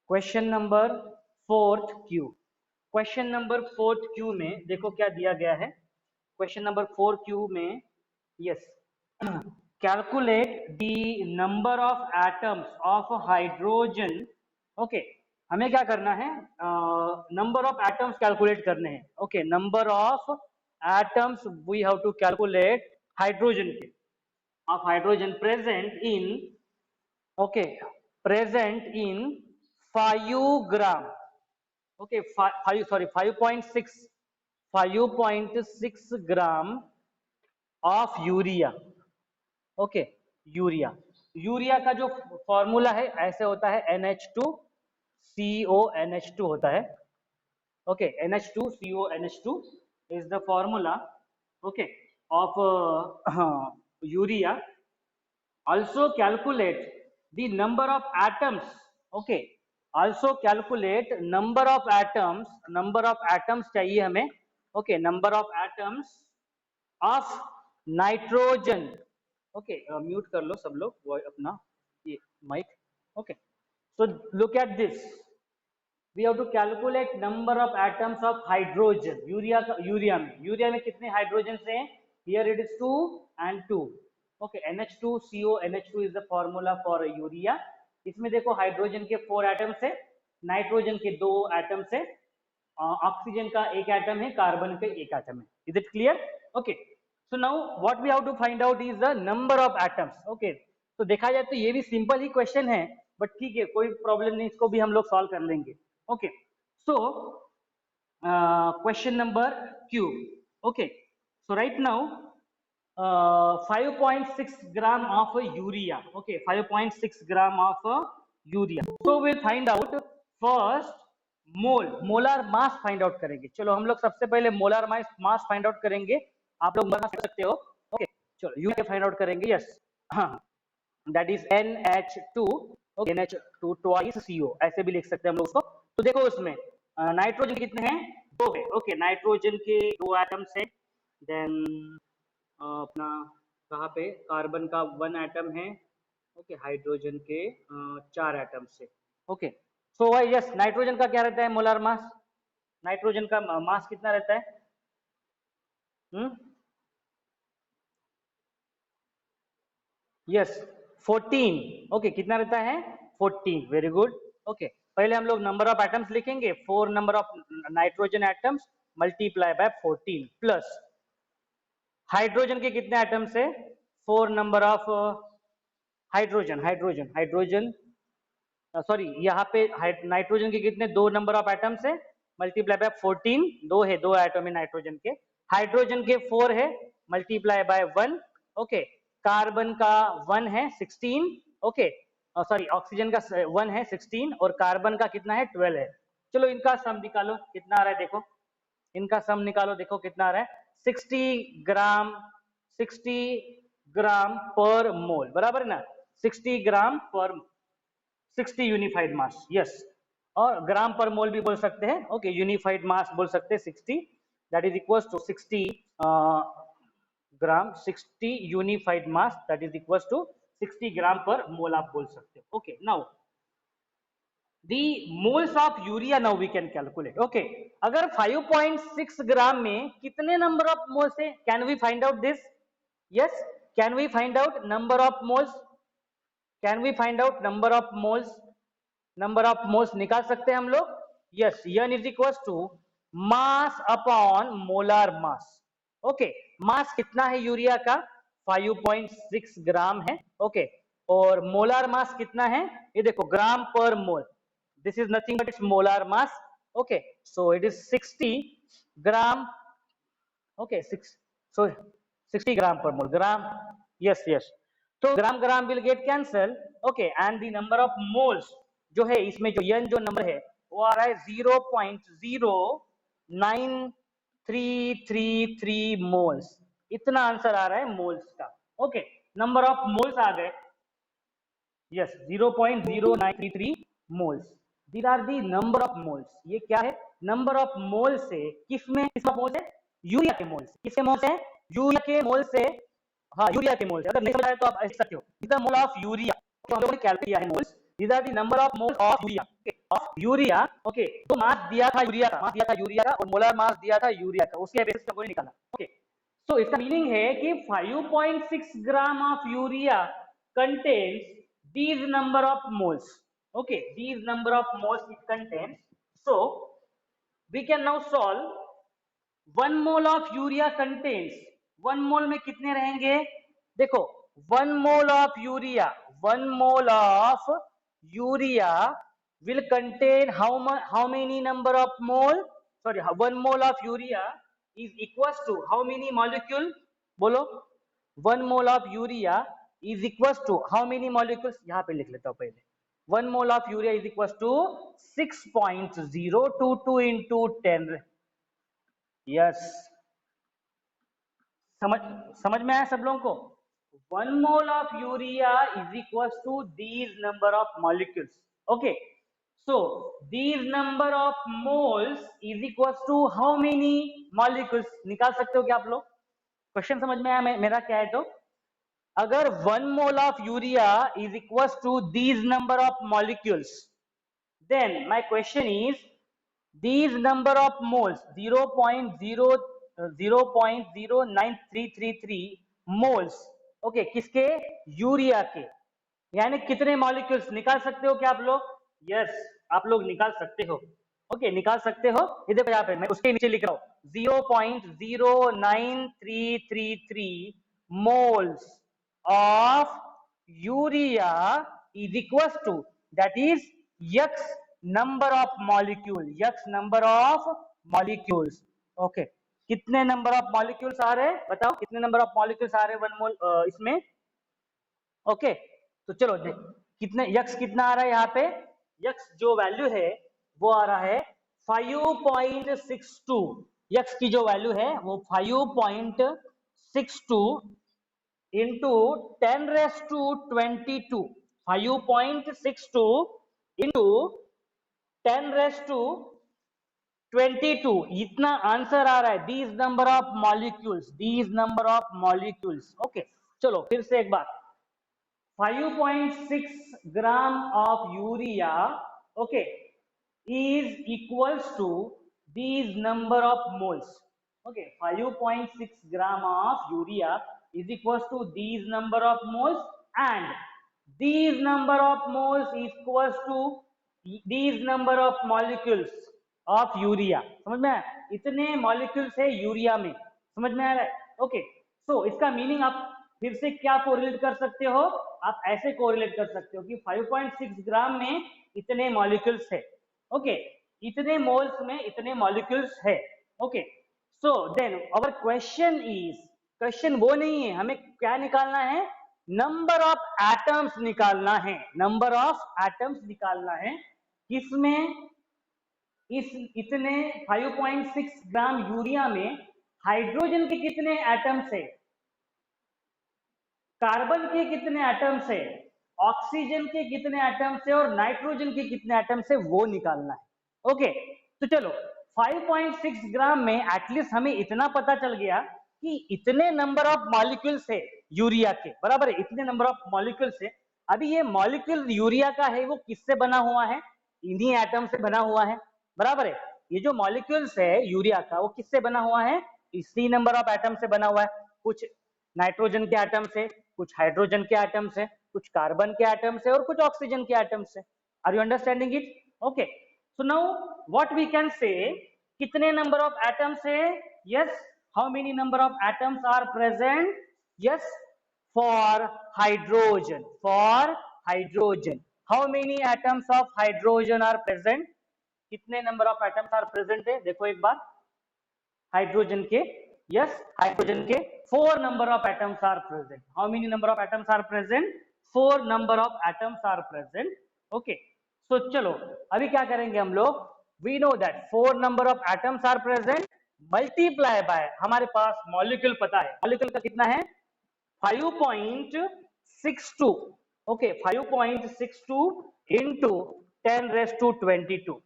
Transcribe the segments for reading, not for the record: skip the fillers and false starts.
Question number 4th Q. Question number 4th Q में देखो क्या दिया गया है। क्वेश्चन नंबर 4 क्यू में yes, calculate the number of atoms of hydrogen. Okay, हमें क्या करना है, नंबर ऑफ एटम्स कैलकुलेट करने हैं। Okay, number of atoms we have to calculate hydrogen के, of hydrogen present in, okay, present in 5 gram, okay, 5.6 gram of urea. Okay, urea, urea का जो formula है ऐसे होता है NH2CONH2 होता है। Okay, NH2CONH2 is the formula, okay, of urea. Also calculate the number of atoms, okay, also calculate number of atoms चाहिए हमें, okay, number of atoms of nitrogen। okay, mute कर लो सब लोग वो अपना ये mic. okay, so look at this, we have to calculate number of atoms of hydrogen। Urea में कितने हाइड्रोजन हैं? here it is 2 and 2। okay, NH2CONH2 is the formula for urea. इसमें देखो हाइड्रोजन के 4 एटम्स है, नाइट्रोजन के 2 atoms है, oxygen का 1 एटम है, कार्बन का 1 एटम है। Is it clear? Okay, so now what we have to find out is the number of atoms. Okay, तो देखा जाए तो ये भी सिंपल ही क्वेश्चन है, बट ठीक है, कोई प्रॉब्लम नहीं, इसको भी हम लोग सॉल्व कर लेंगे। Okay, so question number Q. Okay, so right now 5.6 gram of urea। okay, 5.6 gram of urea। so we'll find out first molar mass find out करेंगे। चलो हम लोग सबसे पहले मोलर मास फाइंड आउट करेंगे। आप लोग बना सकते हो। ओके, चलो यूरिया फाइंड आउट करेंगे। यस, हाँ, that is NH2, okay, NH2 twice CO, ऐसे भी लिख सकते हैं हम लोग उसको। तो देखो उसमें नाइट्रोजन कितने हैं? 2 है। ओके, नाइट्रोजन के 2 एटम्स हैं। देन अपना कहाँ पे कार्बन का 1 एटम है। ओके, हाइड्रोजन के 4 एटम्स है। ओके, सो वाई यस, नाइट्रोजन का क्या रहता है मोलर मास? नाइट्रोजन का मास कितना रहता है? यस, 14। ओके, कितना रहता है? 14। Very good. ओके, पहले हम लोग नंबर ऑफ एटम्स लिखेंगे, 4 number of nitrogen atoms multiply by 14 plus hydrogen के कितने एटम्स है? 4 नंबर ऑफ हाइड्रोजन सॉरी, यहाँ पे नाइट्रोजन के कितने? 2 नंबर ऑफ एटम्स है, मल्टीप्लाई बाय 14, 2 है, 2 एटम है नाइट्रोजन के। हाइड्रोजन के 4 है, मल्टीप्लाई बाय 1। ओके, कार्बन का 1 है, 16। ओके, सॉरी, ऑक्सीजन का 1 है, 16, और कार्बन का कितना है? 12 है। चलो इनका सम निकालो, कितना आ रहा है देखो, इनका सम निकालो, देखो कितना आ रहा है? 60 ग्राम पर मोल, बराबर है ना? 60 ग्राम पर 60 यूनिफाइड मास। यस, और ग्राम पर मोल भी बोल सकते हैं। ओके, यूनिफाइड मास बोल सकते हैं 60, that is equals to 60 gram, 60 unified mass that is equals to 60 gram per mole आप बोल सकते हो। Okay, now the moles of urea now we can calculate। okay, अगर 5.6 ग्राम में कितने नंबर ऑफ मोल्स है? Can we find out this? Yes, can we find out number of moles? Can we find out number of moles? Number of moles निकाल सकते हैं हम लोग। यस, n is equal to mass upon molar mass. Okay, mass कितना है urea का? 5.6 ग्राम है। ओके, और मोलर मास कितना है? ये देखो, ग्राम per mole, this is nothing but its molar mass। okay, so it is 60 gram। okay, 60 gram per mole, gram। yes, तो ग्राम will get cancel। okay, and the number of moles जो है इसमें, जो n जो नंबर है वो आ रहा है 0.09333 मोल्स। इतना आंसर आ रहा है मोल्स का। ओके, नंबर ऑफ मोल्स आ गए। Yes, 0.0933 moles. These are the number of moles। ये क्या है? नंबर ऑफ मोल से किसमें, किसका मोल है? यूरिया के मोल से। किसके मोल से? यूरिया के मोल से। हाँ, यूरिया के मोल से। अगर नहीं समझ आए तो आप ऐसे सकते हो, is the mole of urea. तो हम लोगों ने कैलकुलेट किया है moles. These are the number of moles of urea. Of urea, okay, तो मास दिया था यूरिया का, और मोलर मास दिया था यूरिया का, उसके बेसिस पे हमने निकाला, ओके। सो इसका मीनिंग है कि 5.6 gram of urea contains these number of moles, okay, these number of moles it contains. So we can now solve 1 mole of urea contains, 1 mole में कितने रहेंगे, देखो 1 mole of urea, 1 mole of urea will contain how many number of mole, sorry, 1 mole of urea is equals to how many molecule, बोलो, 1 mole of urea is equals to how many molecules, यहाँ पे लिख लेता हूँ पहले, 1 mole of urea is equals to 6.022 into 10, yes, समझ में आया सब लोगों को, 1 mole of urea is equals to these number of molecules, okay. So these number of moles is equals to how many molecules, निकाल सकते हो क्या आप लोग, क्वेश्चन समझ में आया मेरा क्या है, तो अगर 1 mole of urea is equals to these number of molecules, then my question is these number of moles 0.09333 moles, okay, किसके, यूरिया के, यानी कितने मॉलिक्यूल्स निकाल सकते हो क्या आप लोग, यस, आप लोग निकाल सकते हो, ओके, निकाल सकते हो, इधर यहाँ पे मैं उसके नीचे लिख रहा हूं 0.09333 moles of urea is equals to, that is x number of molecules, okay, कितने नंबर ऑफ मॉलिक्यूल्स आ रहे हैं, बताओ कितने नंबर ऑफ मॉलिक्यूल्स आ रहे हैं 1 मोल इसमें, ओके। तो चलो देख कितने यक्स कितना आ रहा है, यहाँ पे यक्स जो वैल्यू है वो आ रहा है 5.62, यक्स की जो वैल्यू है वो 5.62 इंटू 10⁻²², 5.62 इंटू 10⁻²², इतना आंसर आ रहा है, these number of molecules, okay. चलो फिर से एक बार, 5.6 gram of urea, okay, is equals to these number of moles, okay, 5.6 gram of urea is equals to these number of moles, and these number of moles is equals to these number of molecules of urea, समझ में आया, इतने molecules है urea में, समझ में आ रहा है, ओके। सो इसका मीनिंग आप फिर से क्या कोरिलेट कर सकते हो, आप ऐसे कोरिलेट कर सकते हो कि 5.6 ग्राम में इतने मॉलिक्यूल्स है, ओके, इतने मोल्स में इतने मॉलिक्यूल्स है, okay. So then our question is, question वो नहीं है, हमें क्या निकालना है, नंबर ऑफ एटम्स निकालना है, नंबर ऑफ एटम्स निकालना है, किसमें, इस इतने 5.6 ग्राम यूरिया में हाइड्रोजन के कितने एटम्स है, कार्बन के कितने एटम्स है, ऑक्सीजन के कितने एटम्स है और नाइट्रोजन के कितने एटम्स है, वो निकालना है, ओके। तो चलो 5.6 ग्राम में एटलीस्ट हमें इतना पता चल गया कि इतने नंबर ऑफ मॉलिक्यूल्स है यूरिया के, बराबर है, इतने नंबर ऑफ मॉलिक्यूल्स है। अभी ये मॉलिक्यूल यूरिया का है वो किससे बना हुआ है, इन्हीं एटम से बना हुआ है, बराबर है, ये जो मॉलिक्यूल्स है यूरिया का वो किससे बना हुआ है, इसी नंबर ऑफ एटम से बना हुआ है, कुछ नाइट्रोजन के एटम से, कुछ हाइड्रोजन के एटम से, कुछ कार्बन के एटम से और कुछ ऑक्सीजन के एटम से, are you understanding it, okay. So now what we can say, कितने नंबर ऑफ एटम्स है, yes, how many number of atoms are present, yes, for hydrogen, how many atoms of hydrogen are present, कितने number of atoms are present है, देखो एक बार, hydrogen के, yes, hydrogen के 4 number of atoms are present, how many number of atoms are present, 4 number of atoms are present, okay। so चलो अभी क्या करेंगे हम लोग, we know that 4 number of atoms are present, multiply by, हमारे पास molecule पता है, मॉलिक्यूल का कितना है 5.62, okay, 5.62 into 10⁻²²,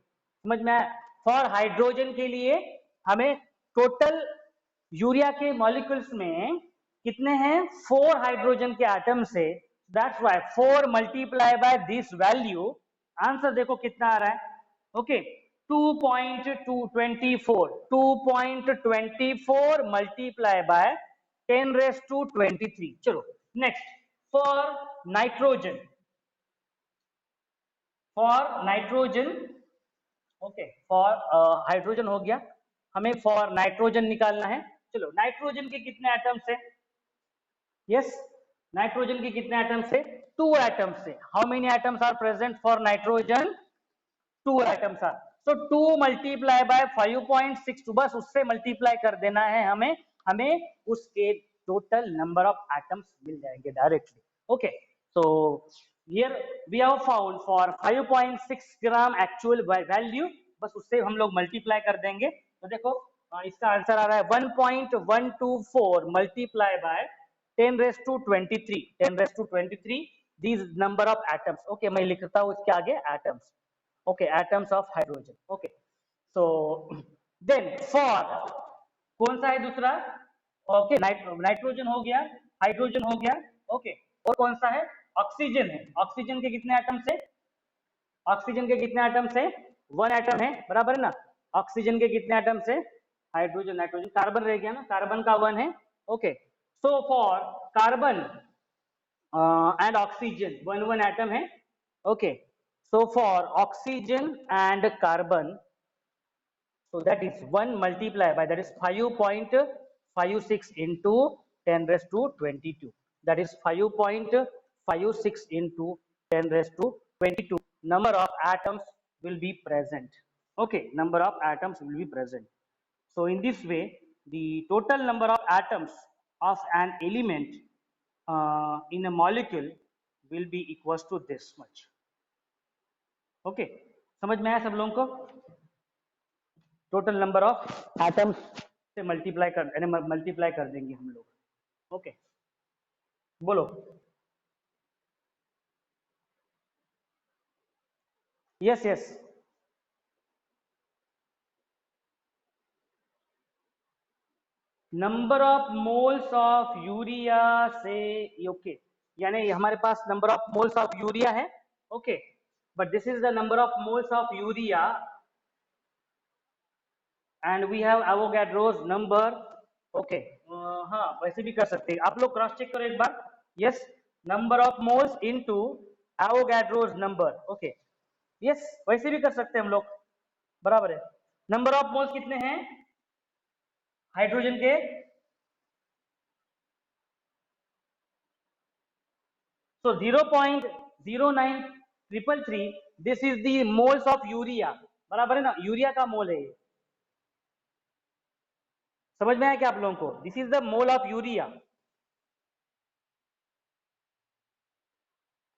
समझ में आया। फॉर हाइड्रोजन के लिए हमें टोटल यूरिया के मॉलिक्यूल्स में कितने हैं, 4 हाइड्रोजन के एटम से, that's why 4 multiply by this value, answer देखो कितना आ रहा है ओके 2.24 मल्टीप्लाई बाय 10⁻23। चलो next for nitrogen, okay for hydrogen हो गया, हमें फॉर नाइट्रोजन निकालना है। चलो नाइट्रोजन के कितने एटम्स है? यस नाइट्रोजन के कितने एटम्स है? 2 एटम्स है। How many atoms are present for nitrogen? 2 atoms are, so 2 multiply by 5.62, बस उससे मल्टीप्लाई कर देना है हमें, हमें उसके टोटल नंबर ऑफ एटम्स मिल जाएंगे directly. Okay so here we have found for 5.6 gram actual value, बस उससे हम लोग मल्टीप्लाई कर देंगे। तो देखो इसका आंसर आ रहा है 1.124 multiply by 10⁻23 these number of atoms। Okay मैं लिखता हूं इसके आगे atoms, okay atoms of hydrogen। okay so then for कौन सा है दूसरा? ओके नाइट्रोजन हो गया, हाइड्रोजन हो गया, ओके और कौन सा है? ऑक्सीजन है। ऑक्सीजन के कितने एटम्स है? ऑक्सीजन के कितने एटम्स है? 1 एटम है, बराबर है ना। ऑक्सीजन के कितने एटम्स है? हाइड्रोजन नाइट्रोजन कार्बन रह गया ना, कार्बन का 1 है। Okay so for carbon and oxygen 1 atom है। Okay so for oxygen and carbon, so that is 1 multiplied by, that is 5.56 into 10⁻22, that is 5.56 into 10⁻22 number of atoms will be present। okay number of atoms will be present, so in this way the total number of atoms of an element in a molecule will be equals to this much। Okay समझ में आया सब लोगों को? Total number of atoms से multiply कर देंगे हम लोग। ओके बोलो। Yes yes number of moles of urea से, ओके यानी हमारे पास number of moles of urea है। Okay but this is the number of moles of urea and we have Avogadro's number. Okay हाँ वैसे भी कर सकते हैं, आप लोग क्रॉस चेक करो एक बार। Yes number of moles into Avogadro's number. Okay yes वैसे भी कर सकते हैं हम लोग, बराबर है। नंबर ऑफ मोल्स कितने हैं हाइड्रोजन के? so 0.09333 this is the moles of urea, बराबर है ना, यूरिया का मोल है ये। समझ में आया क्या आप लोगों को? This is the mole of urea.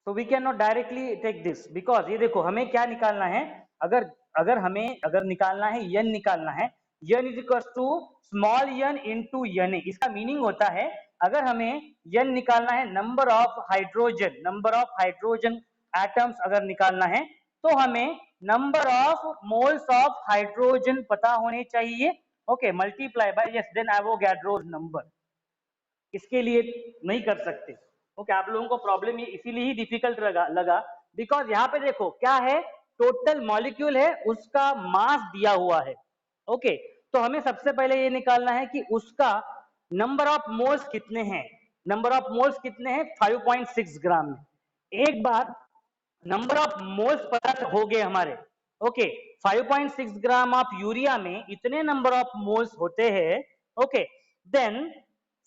so we cannot directly take this because ये देखो हमें क्या निकालना है, अगर निकालना है n निकालना है, n is equal to small n into n। इसका मीनिंग होता है अगर हमें n निकालना है नंबर ऑफ हाइड्रोजन एटम्स अगर निकालना है तो हमें number of moles of hydrogen पता होने चाहिए। Okay multiply by yes then Avogadro's number, इसके लिए नहीं कर सकते। ओके आप लोगों को प्रॉब्लम ये इसीलिए ही डिफिकल्ट लगा बिकॉज यहाँ पे देखो क्या है, टोटल मॉलिक्यूल है उसका मास दिया हुआ है। ओके तो हमें सबसे पहले ये निकालना है कि उसका नंबर ऑफ मोल्स कितने हैं। नंबर ऑफ मोल्स कितने हैं? 5.6 ग्राम में। एक बार नंबर ऑफ मोल्स पता हो गए हमारे, ओके 5.6 ग्राम ऑफ यूरिया में इतने नंबर ऑफ मोल्स होते हैं। ओके देन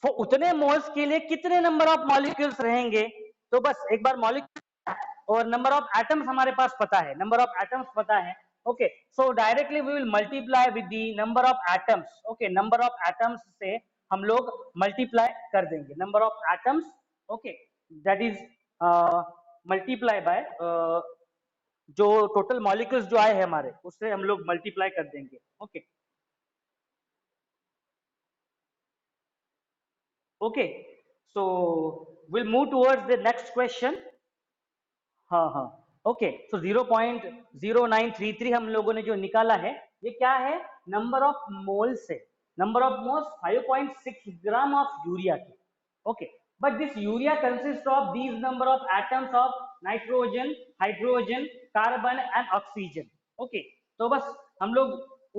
उतने मोल्स के लिए कितने नंबर ऑफ मॉलिक्यूल्स रहेंगे, तो बस एक बार मॉलिक्यूल और नंबर ऑफ एटम्स हमारे पास पता है, नंबर ऑफ एटम्स पता है। Okay so directly we will multiply with the number of atoms. Okay number of atoms से हम लोग मल्टीप्लाई कर देंगे number of atoms. Okay that is multiply by जो टोटल मॉलिक्यूल्स जो आए हैं हमारे उससे हम लोग मल्टीप्लाई कर देंगे। Okay okay so we'll move towards the next question। हाँ हाँ ओके सो 0.0933 हम लोगों ने जो निकाला है ये क्या है? नंबर ऑफ मोल्स है। Number of moles 5.6 gram of urea की। Okay but this urea consist of these number of atoms of nitrogen, hydrogen, carbon and oxygen. Okay तो बस हम लोग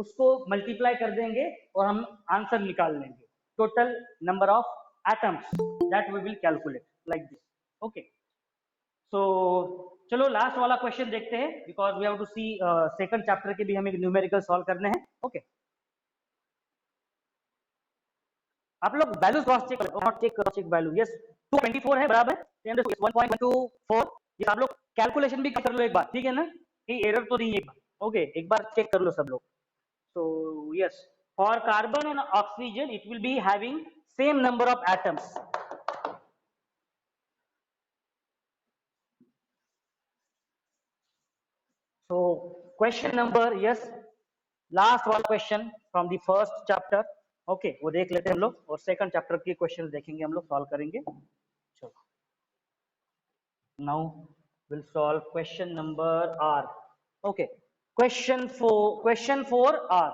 उसको मल्टीप्लाई कर देंगे और हम आंसर निकाल लेंगे, total number of atoms that we will calculate like this. Okay, so चलो लास्ट वाला क्वेश्चन देखते हैं, because we have to see second chapter के भी हमें न्यूमेरिकल सॉल्व करने हैं। ओके, आप लोग वैल्यू क्रॉस चेक करो, not check cross check value. Yes 224 है बराबर, 1.124। ये आप लोग कैलकुलेशन भी कर लो एक बार, ठीक है ना, कहीं एरर तो नहीं है एक बार। ओके, एक बार चेक कर लो सब लोग। So yes, for carbon and oxygen it will be having same number of atoms. So question number, yes, last one question from the first chapter। okay, वो देख लेते हैं हम लोग, और सेकंड चैप्टर के क्वेश्चन देखेंगे हम लोग, सॉल्व करेंगे। चलो, now we'll solve question number R। okay, question 4 R।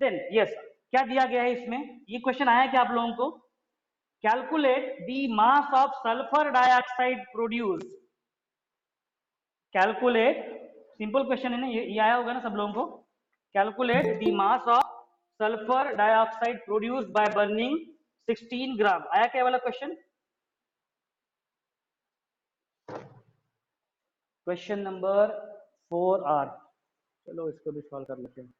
then yes, क्या दिया गया है इसमें, ये क्वेश्चन आया क्या आप लोगों को, calculate the mass of sulphur dioxide produce. Calculate, simple question है ना, ये आया होगा ना सब लोगों को। Calculate the mass of sulphur dioxide produced by burning 16 ग्राम। आया क्या वाला क्वेश्चन, क्वेश्चन नंबर 4 आर। चलो इसको भी सॉल्व कर लेते हैं।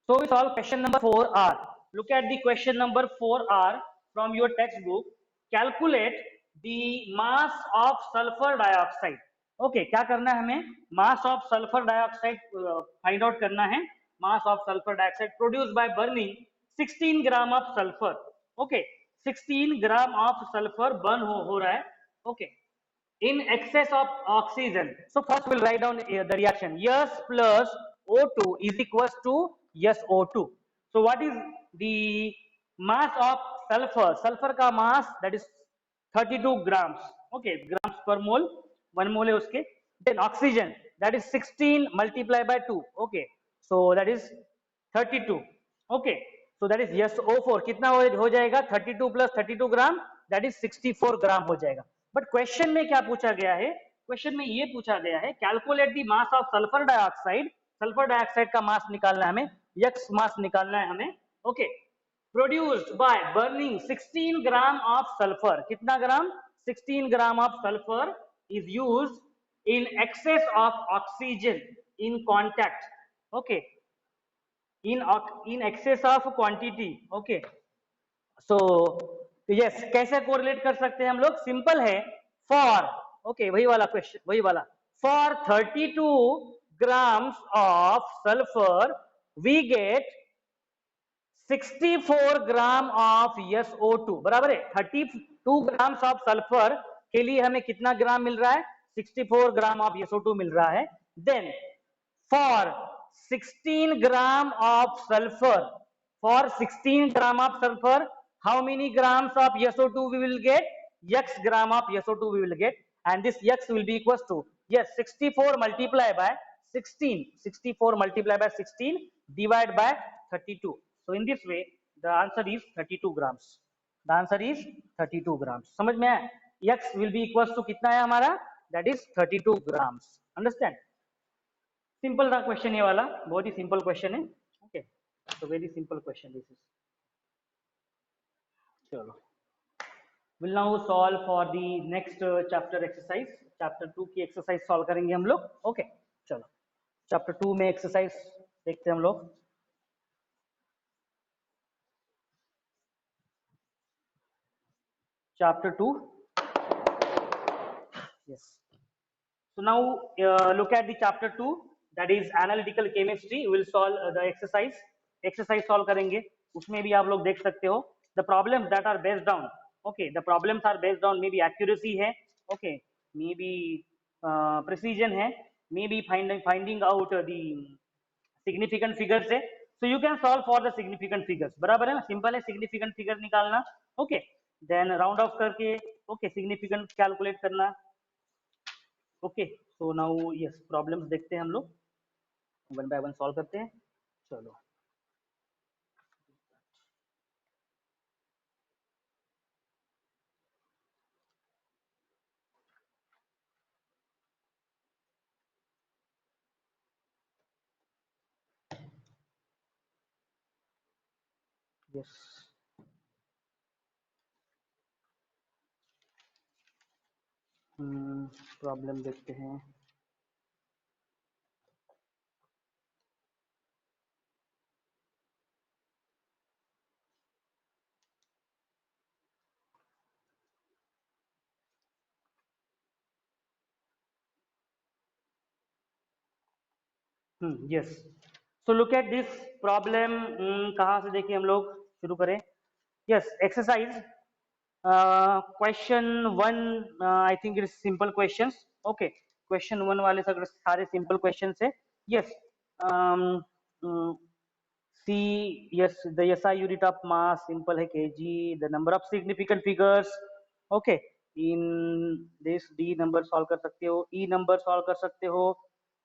So we solve question number 4R। Look at the question number 4R from your textbook। Calculate the mass of sulfur dioxide। Okay, क्या करना है हमें, mass of sulfur dioxide find out करना है। mass of sulfur dioxide produced by burning 16 gram of sulfur। Okay, 16 gram of sulfur burn हो रहा है। Okay, in excess of oxygen। So first we'll write down the reaction, S plus O2 is equals to SO2। So what is the mass of sulfur, sulfur का mass, that is 32 grams। okay, grams per mole, 1 mole है उसके। then oxygen, that is 16 multiplied by 2। okay, so that is 32। okay, so that is SO4 कितना हो जाएगा, 32 plus 32 gram, that is 64 ग्राम हो जाएगा। But question में क्या पूछा गया है, क्वेश्चन में ये पूछा गया है, calculate the mass of sulphur dioxide. Sulphur dioxide का मास निकालना है हमें, यक्स मास निकालना है हमें। Okay, produced by burning 16 gram of sulphur. कितना ग्राम, 16 gram of sulphur is used in excess of oxygen in contact. Okay, in excess of quantity। okay, so yes, कैसे correlate कर सकते हैं हम लोग, सिंपल है, फॉर, ओके वही वाला क्वेश्चन, वही वाला, for 32 grams of sulphur we get 64 gram of SO2। बराबर है, 32 ग्राम्स ऑफ सल्फर के लिए हमें कितना ग्राम मिल रहा है, 64 ग्राम ऑफ SO2 मिल रहा है। Then for 16 gram of sulfur, for 16 gram of sulfur, how many grams of SO2 we will get, x gram of SO2 we will get, and this x will be equals to, yes, 64 multiplied by 16, 64 multiplied by 16 divided by 32। so in this way the answer is 32 grams। the answer is 32 grams। समझ में आया, x will be equals to कितना है हमारा, that is 32 grams। understand, simple था question ये वाला, बहुत ही सिंपल क्वेश्चन है। ओके, तो very simple question this is. चलो, will now solve for the next chapter exercise. Chapter 2 की एक्सरसाइज सॉल्व करेंगे हम लोग। ओके, चलो चैप्टर 2 में एक्सरसाइज देखते हैं हम लोग। Chapter 2, yes, so now look at the chapter 2, that is analytical chemistry। we will solve the exercise solve करेंगे। उसमें भी आप लोग देख सकते हो the problems that are based on, okay, the problems are based on maybe accuracy है, okay, maybe precision है, maybe finding out the significant figures है। so you can solve for the significant figures। बराबर है ना, simple है significant figure निकालना। okay, then round off करके okay significant calculate करना। Okay, so now yes, problems देखते हैं हम लोग, वन बाय वन सॉल्व करते हैं। चलो, यस, प्रॉब्लम देखते हैं। Yes, so look at this problem. कहाँ से देखिए हम लोग शुरू करें? Yes, exercise question one, I think it is simple questions. Okay, question one वाले सारे सिंपल क्वेश्चन है। Yes, C, yes, the SI unit of mass simple है kg, the number of significant figures. Okay, in this D number solve कर सकते हो, E number solve कर सकते हो।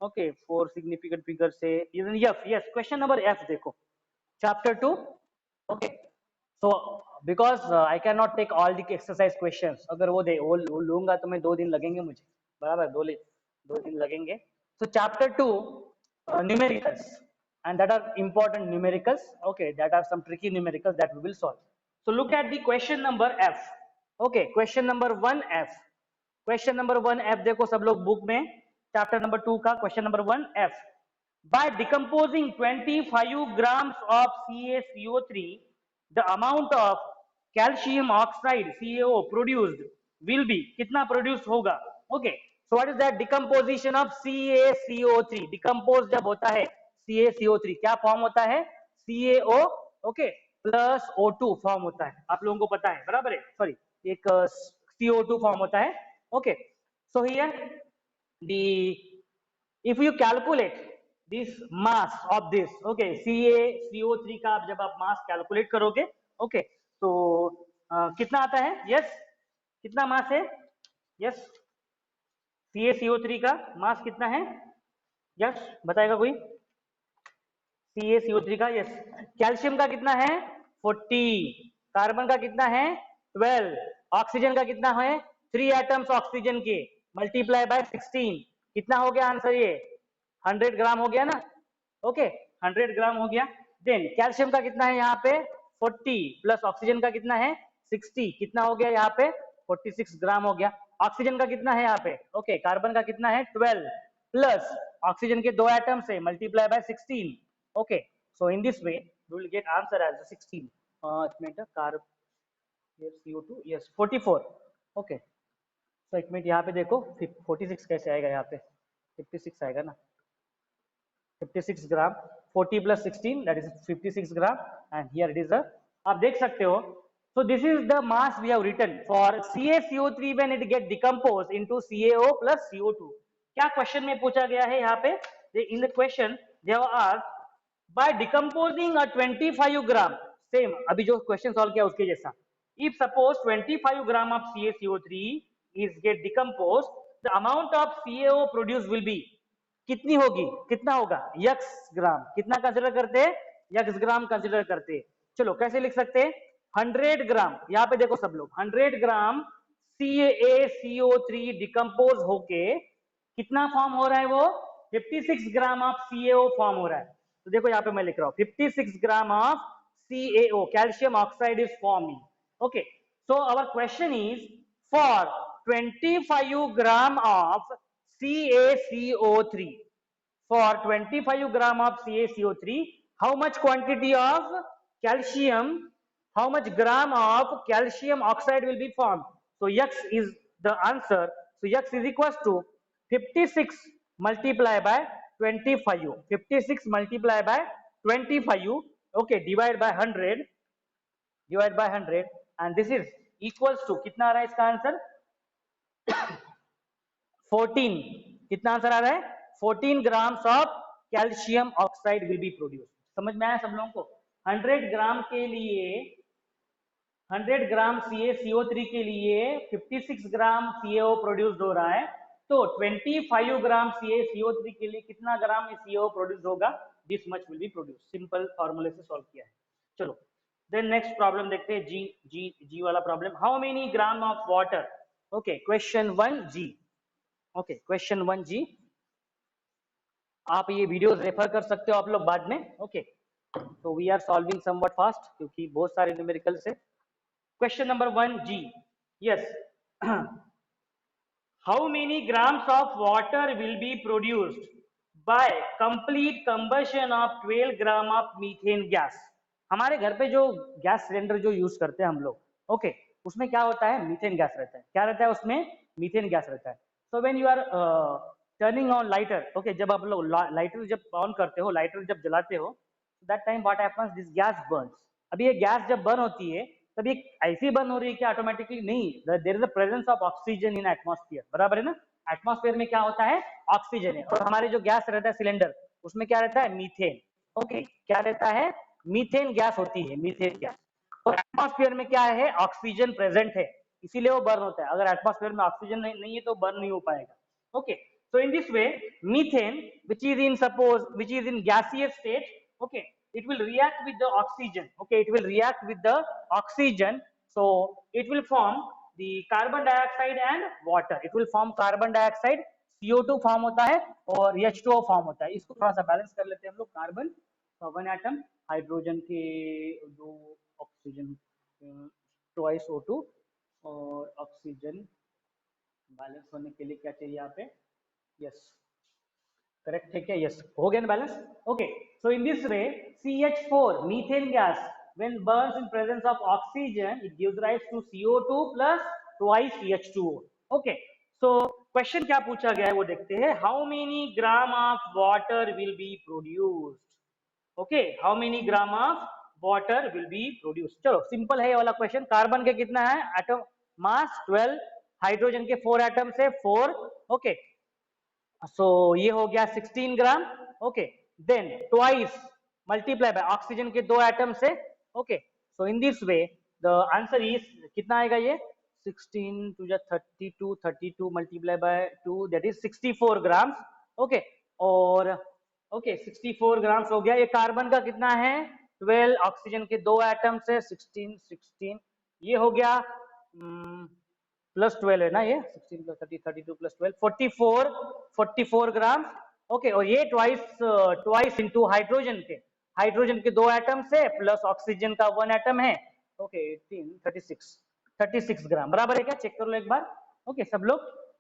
ओके, फोर सिग्निफिकेंट फिगर से F. Yes, question number F देखो, chapter 2। Okay, so because I can not take all the exercise questions, अगर वो लूंगा तो मैं 2 दिन लगेंगे मुझे, बराबर, 2 दिन लगेंगे। सो chapter 2, numericals, and that are important numericals. Okay, that are some tricky numericals that we will solve. So look at the question number F. Okay, question number 1F. Question number 1F देखो सब लोग book में, chapter number 2 का question number 1F। By decomposing 25 grams of CaCO3, the amount of calcium oxide CaO produced will be, कितना produce होगा? Okay, so what is that decomposition of CaCO3? Decompose जब होता है CaCO3, क्या form होता है? CaO, okay, plus O2 form होता है, आप लोगों को पता है, बराबर है, सॉरी, एक CO2 फॉर्म होता है। Okay, so here the, if you calculate this mass of this, okay, CaCO3 का जब आप मास कैलकुलेट करोगे, ओके, तो कितना आता है? यस, कितना मास है? यस, CaCO3 का मास कितना है? यस, बताएगा कोई? CaCO3 का, यस, कैल्शियम का कितना है? 40, कार्बन का कितना है? 12, ऑक्सीजन का कितना है? 3 एटम्स ऑक्सीजन के, मल्टीप्लाई बाय 16, कितना हो गया आंसर? ये 100 ग्राम हो गया ना? ओके, 100 ग्राम हो गया। देन कैल्शियम का कितना है यहाँ पे? 40 प्लस ऑक्सीजन का कितना है? 60, कितना हो गया यहाँ पे? 46 ग्राम हो गया। ऑक्सीजन का कितना है यहाँ पे? ओके, कार्बन का कितना है? 12 प्लस ऑक्सीजन के 2 एटम्स है, multiply by 16। Okay, so in this way we will get answer as 16। एक minute, carb, CO2, yes, 44। Okay, तो एक मिनट यहाँ पे देखो 46 कैसे आएगा? यहाँ पे 56 आएगा ना, 56 ग्राम, 40 plus 16, that is 56 gram, and here it is a, आप देख सकते हो। So this is the mass we have written for CaCO3 when it get decomposed into CaO plus CO2। क्या क्वेश्चन में पूछा गया है यहाँ पे? In the question they have asked by decomposing a 25 gram, same अभी जो क्वेश्चन सॉल्व किया उसके जैसा, if suppose 25 gram of CaCO3 is get decomposed, the amount of CaO produced will be, कितनी होगी? कितना होगा? यक्स ग्राम, कितना कंसिडर करते हैं? यक्स ग्राम कंसिडर करते हैं। चलो कैसे लिख सकते हैं? 100 ग्राम, यहाँ पे देखो सब लोग, 100 ग्राम CaCO3 डिकम्पोज होके कितना फॉर्म हो रहा है? वो 56 ग्राम ऑफ CaO फॉर्म हो रहा है। तो देखो यहाँ पे मैं लिख रहा हूँ 56 gram of CaO, calcium oxide is forming. Okay, so our question is for 25 gram of CaCO3, for 25 gram of CaCO3, how much quantity of calcium, how much gram of calcium oxide will be formed? So X is the answer. So X is equals to 56 multiplied by 25, 56 multiplied by 25, okay, divide by 100, divide by 100, and this is equals to, कितना आ रहा है इसका answer? 14, कितना answer आ रहा है? 14 grams of calcium oxide will be produce. समझ में आया सब लोगों को? 100 ग्राम के लिए, 100 ग्राम CaCO3 के लिए 56 ग्राम CaO प्रोड्यूस हो रहा है, तो 25 ग्राम CaCO3 के लिए कितना ग्राम CaO प्रोड्यूस होगा? This much will be produce. Simple फॉर्मूले से सॉल्व किया है। चलो देन नेक्स्ट प्रॉब्लम देखते हैं, जी वाला problem. How many gram of water? Okay, question 1G। Okay, question 1G, आप ये वीडियो रेफर कर सकते हो आप लोग बाद में। ओके, तो we are solving somewhat fast क्योंकि बहुत सारे न्यूमेरिकल्स है। Question number 1G, yes, how many grams of water will be produced by complete combustion of 12 gram of methane gas? हमारे घर पे जो गैस सिलेंडर जो यूज करते हैं हम लोग, ओके, उसमें क्या होता है, मीथेन गैस रहता है। क्या रहता है उसमें, मीथेन गैस रहता है। So when you are turning on lighter, okay, जब आप लोग लाइटर जब ऑन करते हो, लाइटर जब जलाते हो, that time what happens, this gas Burns. अभी ये गैस जब बर्न होती है तब ये ऐसी बर्न हो रही है कि ऑटोमेटिकली नहीं, there is the presence of oxygen in atmosphere, बराबर है ना। एटमॉस्फेयर में क्या होता है, ऑक्सीजन है, और हमारे जो गैस रहता है सिलेंडर, उसमें क्या रहता है, मीथेन। ओके, क्या रहता है, मीथेन गैस होती है, मीथेन गैस। और एटमॉस्फेयर में क्या है, ऑक्सीजन प्रेजेंट है, इसीलिए वो बर्न होता है। अगर एटमॉस्फेयर में ऑक्सीजन नहीं है तो बर्न नहीं हो पाएगा। Okay, so in this way methane which is in, suppose which is in gaseous state, okay, it will react with the oxygen, okay, it will react with the oxygen, so it will form the carbon dioxide and water, it will form carbon dioxide, CO2 form होता है और H2O form होता है। इसको थोड़ा सा balance कर लेते हैं हम लोग। कार्बन वन एटम, हाइड्रोजन के दो, ऑक्सीजन ट्वाइस O2, और ऑक्सीजन बैलेंस होने के लिए क्या चाहिए यहाँ पे, यस, करेक्ट है क्या, यस, हो गया ना balance. Okay, so in this way CH4 methane gas when burns in presence of oxygen it gives rise to CO2 plus twice H2O। Okay, so question क्या पूछा गया है वो देखते हैं। How many gram of water will be produced, okay, how many gram of water will be produced. चलो simple है ये वाला क्वेश्चन। कार्बन के कितना है एटम मास 12, हाइड्रोजन के 4 एटम से 4, ओके, सो ये हो गया 16 gram. Okay, then twice multiply by oxygen के 2 एटम से। Okay, so in this way the answer is कितना आएगा, ये 16 टू जा 32, 32 multiply by 2 that is 64 grams. Okay, और ओके 64 ग्राम्स हो गया। ये कार्बन का कितना है 12, ऑक्सीजन के 2 एटम से 16, 16 ये हो गया प्लस 12 है ना, ये 16 प्लस 30, 32 प्लस 12, 44, 44 ग्राम। ओके, और ये ट्वाइस ट्वाइस इनटू हाइड्रोजन के, हाइड्रोजन के 2 एटम से प्लस ऑक्सीजन का 1 एटम है। ओके 18, 36, 36 ग्राम, बराबर है क्या, चेक कर लो एक बार। ओके सब लोग,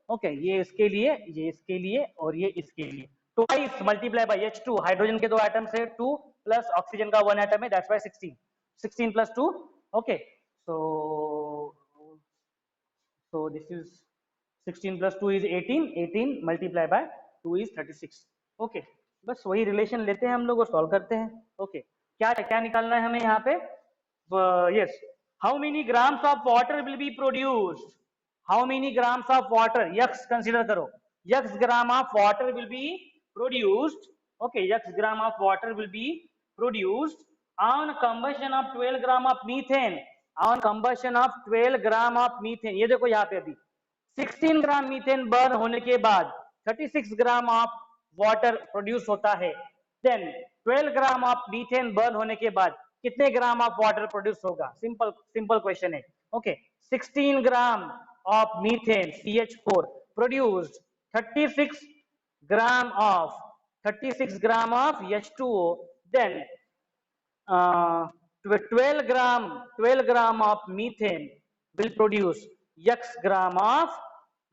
ओके, ये इसके लिए, ये इसके लिए, और ये इसके लिए। Twice multiply bye H2, hydrogen के 2 एटम से 2 प्लस ऑक्सीजन का 1 एटम है, that's why 16, 16 plus 2। Okay, so so this is 16 plus 2 is 18, 18 multiply by 2 is 36। Okay, बस वही रिलेशन लेते हैं हम लोग और सॉल्व करते हैं। ओके, क्या क्या निकालना है हमें यहाँ पे, yes, how many grams of water will be produced, how many grams of water, x consider करो, x gram of water will be produced. Okay, x gram of water will be produced on combustion of 12 gram of methane, on combustion of 12 gram of methane. ये देखो यहाँ पे अभी 16 ग्राम methane burn होने के बाद 36 gram of water produce होता है। Then 12 gram of methane burn होने के बाद कितने ग्राम ऑफ वाटर प्रोड्यूस होगा, सिंपल सिंपल क्वेश्चन है। Okay, 16 gram of methane CH4 produced 36 gram of 36 gram of H2O, then 12 gram of methane will produce x gram of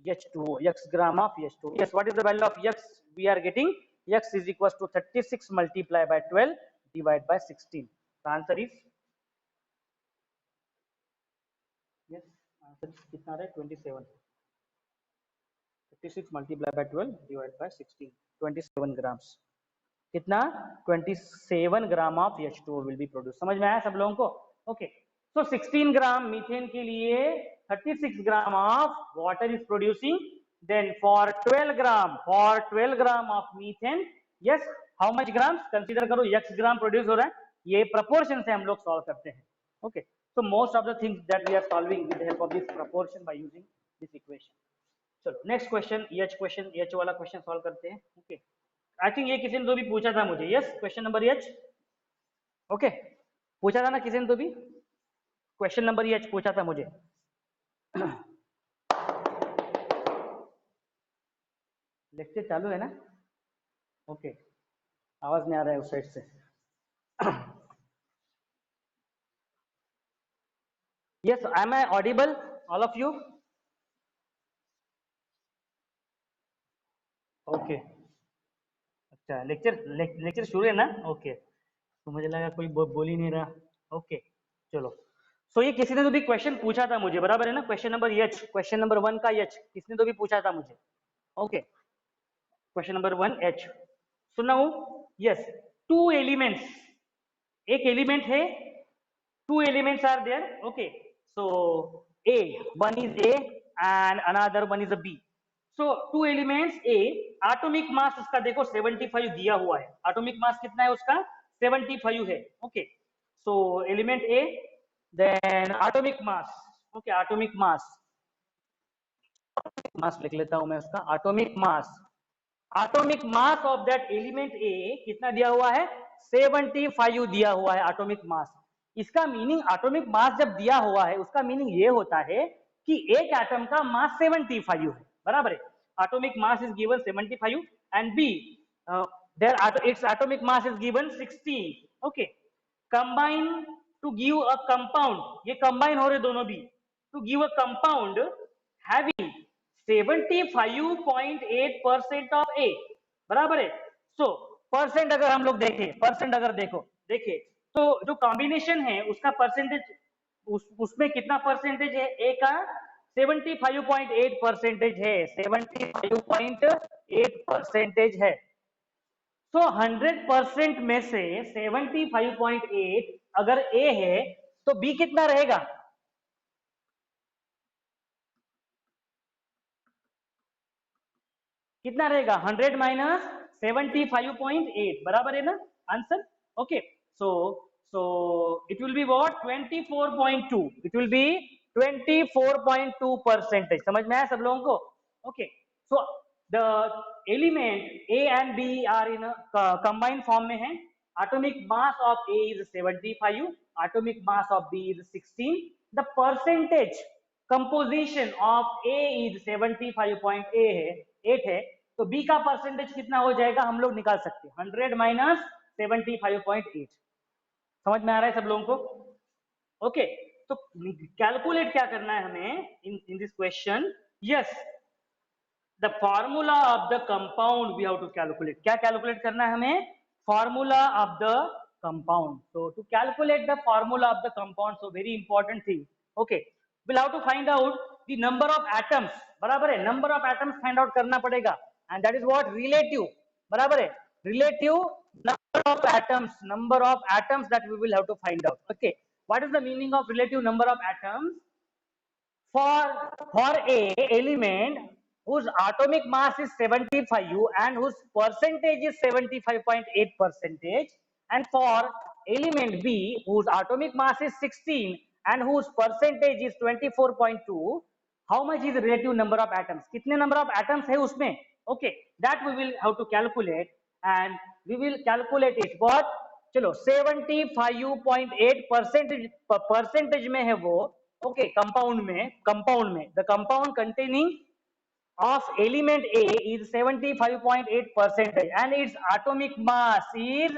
H2O, x gram of H2O. Yes, what is the value of x we are getting, x is equals to 36 multiplied by 12 divided by 16। the answer is, yes, answer कितना है 27, 36 multiplied by 12 divided by 16, 27 grams, कितना 27 gram of H2O will be produce. समझ में आया सब लोगों को। Okay, सो 16 ग्राम methane के लिए 36 gram of water is producing, then for 12 gram of methane, yes, how much gram consider करो, x ग्राम प्रोड्यूस हो रहा है, ये प्रपोर्शन से हम लोग सॉल्व करते हैं। Okay, so most of the things that we are solving with the help of this proportion by using this equation. चलो नेक्स्ट क्वेश्चन, एच वाला क्वेश्चन सॉल्व करते हैं। ओके, आई थिंक ये किसी ने तो भी पूछा था मुझे, yes, question number H, okay, पूछा था ना किसी ने तो भी, क्वेश्चन नंबर एच पूछा था मुझे। लेक्चर चालू है ना, ओके, आवाज नहीं आ रहा है उस साइड से। Yes, am I audible, all of you? Okay. अच्छा, लेक्चर शुरू है ना? ओके, तो मुझे लगा कोई बोल ही नहीं रहा। ओके, चलो। सो ये किसी ने तो भी क्वेश्चन पूछा था मुझे, बराबर है ना? Question number H, question number 1 का एच किसने तो भी पूछा था मुझे। Okay, question number 1 H. So now yes, two elements, एक एलिमेंट है, two elements are there. Okay, so a, one is a and another one is a b. So two elements a, atomic mass उसका देखो 75 दिया हुआ है। atomic mass कितना है उसका? 75 है। Okay, so element a, then atomic mass, okay, atomic mass लिख लेता हूं मैं उसका, atomic mass of that element A कितना दिया हुआ है? 75 दिया हुआ है एटॉमिक मास। इसका मीनिंग, एटॉमिक मास जब दिया हुआ है उसका मीनिंग ये होता है कि एक एटम का मास 75 है, बराबर है? Atomic mass is given 75 and B there it's atomic mass is given 16। Okay, combine to give a compound, ये कंबाइन हो रहे दोनों भी, to give a compound having 75.8% of A, बराबर है? सो परसेंट अगर हम लोग देखें, परसेंट अगर देखो देखिए, तो जो कॉम्बिनेशन है उसका परसेंटेज, उसमें कितना परसेंटेज है? ए का 75.8 परसेंटेज है, 75.8 परसेंटेज है। तो 100% में से 75.8 अगर ए है तो बी कितना रहेगा? कितना रहेगा? 100 माइनस 75.8, बराबर है ना answer? Okay, so so it will be what? 24.2, it will be 24.2 percentage. समझ में आया सब लोगों को? Okay, so the element A and B are in combined form में है। Atomic mass of A is 75, atomic mass of B is 16, the percentage composition of A is 75.8 है, तो बी का परसेंटेज कितना हो जाएगा हम लोग निकाल सकते हैं, 100 माइनस 75.8। समझ में आ रहा है सब लोगों को? ओके, तो कैलकुलेट क्या करना है हमें in this question? Yes, the formula of the compound we have to calculate. क्या कैलकुलेट करना है हमें? Formula of the compound. so to calculate the formula of the compound, so very important thing, okay, we'll have to find out the number of atoms, बराबर है? number of atoms find out करना पड़ेगा, and that is what relative, बराबर है? relative number of atoms that we will have to find out। okay, what is the meaning of relative number of atoms? For a element whose atomic mass is 75 and whose percentage is 75.8 percentage, and for element B whose atomic mass is 16 and whose percentage is 24.2, how much is the relative number of atoms? कितने number of atoms है उसमें? Okay, that we will have to calculate, and we will calculate it what? चलो 75.8 percentage में है वो। Okay, compound में the compound containing of element A is 75.8 percentage and its atomic mass is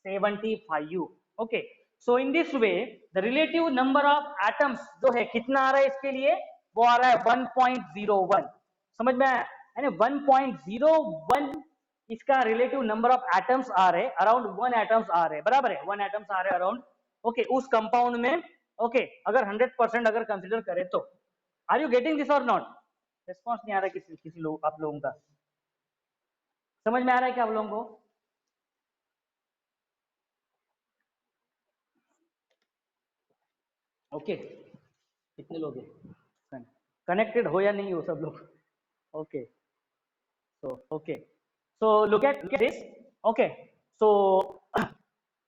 75। okay, so in this way the relative number of atoms जो है कितना आ रहा है इसके लिए? वो आ रहा है 1.01। समझ में आया है ना? 1.01 इसका रिलेटिव नंबर ऑफ एटम्स आ रहे, अराउंड 1 एटम्स आ रहे, बराबर है? 1 एटम्स आ रहे अराउंड। ओके, उस कंपाउंड में। ओके, अगर 100% अगर कंसीडर करें तो। आर यू गेटिंग दिस और नॉट? रिस्पॉन्स नहीं आ रहा किसी लोग, आप लोगों का समझ में आ रहा है क्या आप लोगों को? ओके, कितने लोग हैं कनेक्टेड हो या नहीं हो सब लोग? Okay, so look at this। okay, so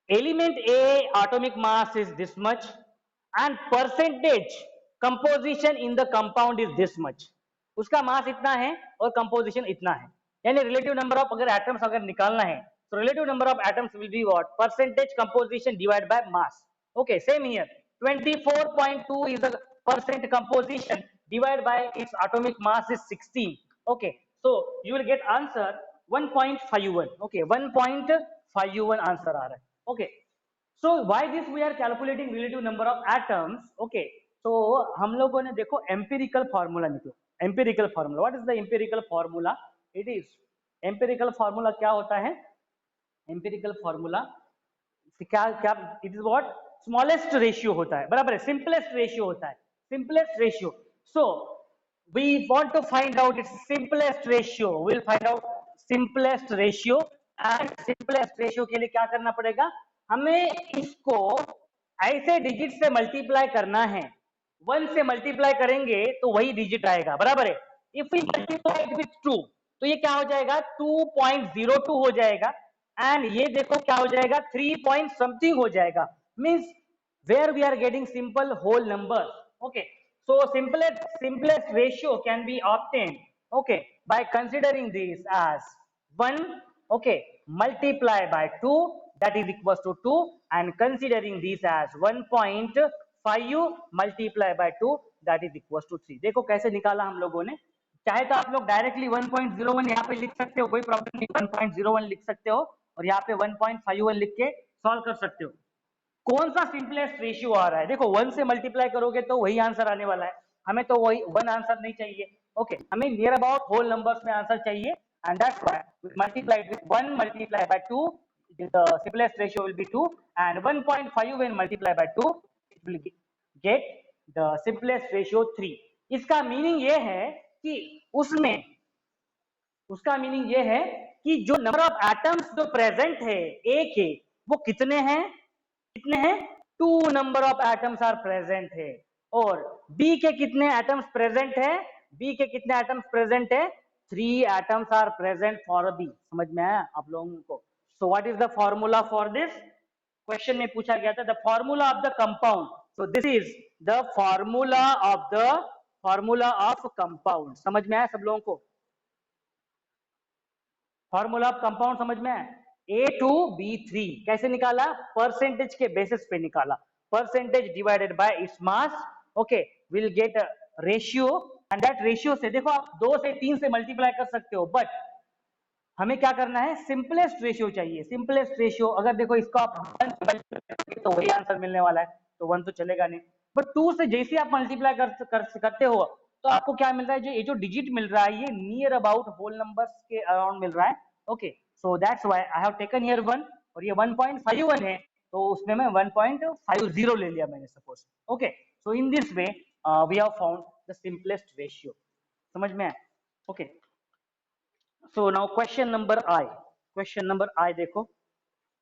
element A atomic mass is this much and percentage composition in the compound is this much। उसका मास इतना है और कंपोजिशन इतना है, यानी रिलेटिव नंबर ऑफ अगर एटम्स अगर निकालना है तो relative number of atoms will be what? Percentage composition divide by mass. Okay, same here 24.2 is the percent composition divided by its atomic mass is 16। okay, so you will get answer 1.51। okay, 1.51 answer आ रहा है। okay, so why this we are calculating relative number of atoms? okay, तो हम लोगों ने देखो empirical formula निकला, empirical formula, what is the empirical formula? It is, empirical formula क्या होता है? एम्पिरिकल फार्मूला क्या क्या it is what? Smallest ratio होता है, बराबर है, सिंपलेस्ट रेशियो होता है, simplest ratio. So we want to find out its simplest ratio, we'll find out simplest ratio, and simplest ratio के लिए क्या करना पड़ेगा? हमें इसको ऐसे डिजिट से मल्टीप्लाई करना है, 1 से मल्टीप्लाई करेंगे तो वही डिजिट आएगा, बराबर है. इफ वी मल्टीप्लाई विथ 2 तो ये क्या हो जाएगा? 2.02 हो जाएगा. एंड ये देखो क्या हो जाएगा? 3 पॉइंट समथिंग हो जाएगा. Means where we are getting simple whole numbers. Okay, so simplest ratio can be obtained, okay, by considering this as 1, okay, multiply by 2, that is equals to 2, and considering this as 1.5 multiply by 2, that is equals to 3. देखो कैसे निकाला हम लोगों ने. चाहे तो आप लोग डायरेक्टली 1.01 यहाँ पे लिख सकते हो, कोई प्रॉब्लम नहीं, 1.01 लिख सकते हो और यहाँ पे 1.51 लिख के सॉल्व कर सकते हो. कौन सा सिंपलेस्ट रेशियो आ रहा है? देखो 1 से मल्टीप्लाई करोगे तो वही आंसर आने वाला है, हमें तो वही 1 आंसर नहीं चाहिए. ओके, हमें नियर अबाउट होल नंबर्स में आंसर चाहिए, and that's why we multiplied with 1 multiply by 2, the simplest ratio will be 2, and 1.5 when multiplied by 2 it will get the simplest ratio 3. इसका मीनिंग ये है कि उसका मीनिंग ये है कि जो नंबर ऑफ एटम्स जो प्रेजेंट है ए के, वो कितने हैं? कितने हैं? 2 number of atoms are present है. और बी के कितने एटम्स प्रेजेंट है? बी के कितने एटम्स प्रेजेंट है? 3 atoms are present for B. समझ में आया आप लोगों को? So what is the formula for this? Question में पूछा गया था the formula of the compound. So this is the formula of compound. समझ में आया सब लोगों को? फॉर्मूला ऑफ कंपाउंड समझ में आया? A2B3 कैसे निकाला? परसेंटेज के बेसिस पे निकाला. Percentage divided by its mass, okay, will get a ratio, and that ratio से देखो आप 2 से 3 से मल्टीप्लाई कर सकते हो, बट हमें क्या करना है? सिंपलेस्ट रेशियो चाहिए. सिंपलेस्ट रेशियो अगर देखो इसको आप 1 से मल्टीप्लाई करोगे तो वही आंसर मिलने वाला है, तो 1 तो चलेगा नहीं. बट 2 से जैसे आप मल्टीप्लाई करते हो तो आपको क्या मिल रहा है? ये जो डिजिट मिल रहा है ये नियर अबाउट होल नंबर्स के अराउंड मिल रहा है. Okay, so that's why I have taken here 1, और ये 1.51 है तो उसमें मैं 1.50 ले लिया मैंने, suppose. Okay, so in this way we have found the simplest ratio. समझ में आया? Okay, so now question number I देखो,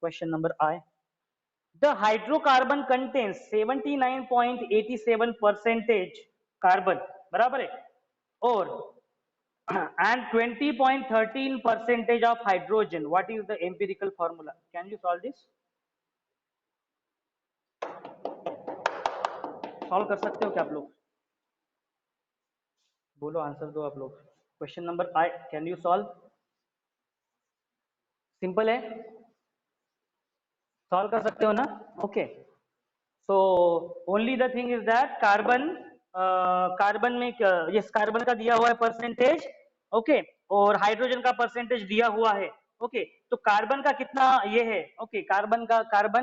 question number I, the hydrocarbon contains 79.87% carbon, बराबर है, और and 20.13% of hydrogen. What is the empirical formula? Can you solve this? Solve कर सकते हो क्या आप लोग? बोलो, आंसर दो आप लोग. Question number I, can you solve? Simple है, सॉल्व कर सकते हो ना? Okay, so only the thing is that carbon में यस कार्बन का दिया हुआ है परसेंटेज, ओके, और हाइड्रोजन का परसेंटेज दिया हुआ है. ओके, तो कार्बन का कितना ये है? Okay, carbon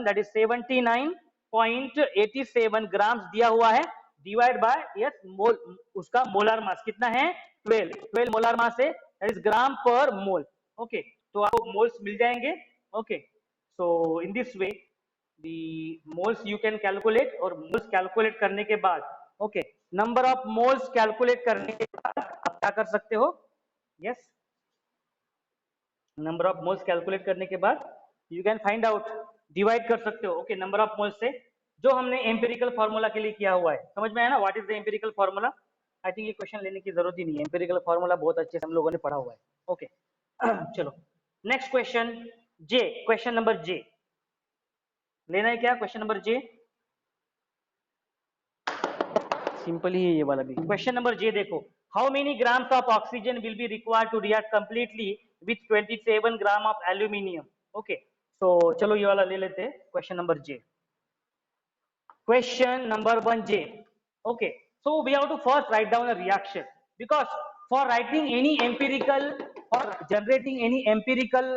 that is 79.87 grams दिया हुआ है, डिवाइड बाय यस मोल, उसका मोलर मास कितना है? 12 मोलर मास है, that is gram per mole. Okay, तो आपको मोल्स मिल जाएंगे. Okay, so in this way the moles you can calculate, और moles calculate करने के बाद, okay, number of moles calculate करने के बाद आप क्या कर सकते हो? yes, number of moles calculate करने के बाद you can find out, divide कर सकते हो, okay, number of moles से, जो हमने empirical formula के लिए किया हुआ है. समझ में आया ना? what is the empirical formula? I think ये क्वेश्चन लेने की जरूरत ही नहीं है, empirical formula बहुत अच्छे से हम लोगों ने पढ़ा हुआ है. okay, चलो next question J, question number J लेना है क्या? क्वेश्चन नंबर J सिंपल ही है ये वाला भी. क्वेश्चन नंबर J देखो, how many grams of oxygen will be required to react completely with 27 gram of aluminium. Okay, तो चलो ये वाला ले लेते हैं. Question number J, question number 1 J. Okay, so we have to first write down a reaction, because for writing any empirical और generating any empirical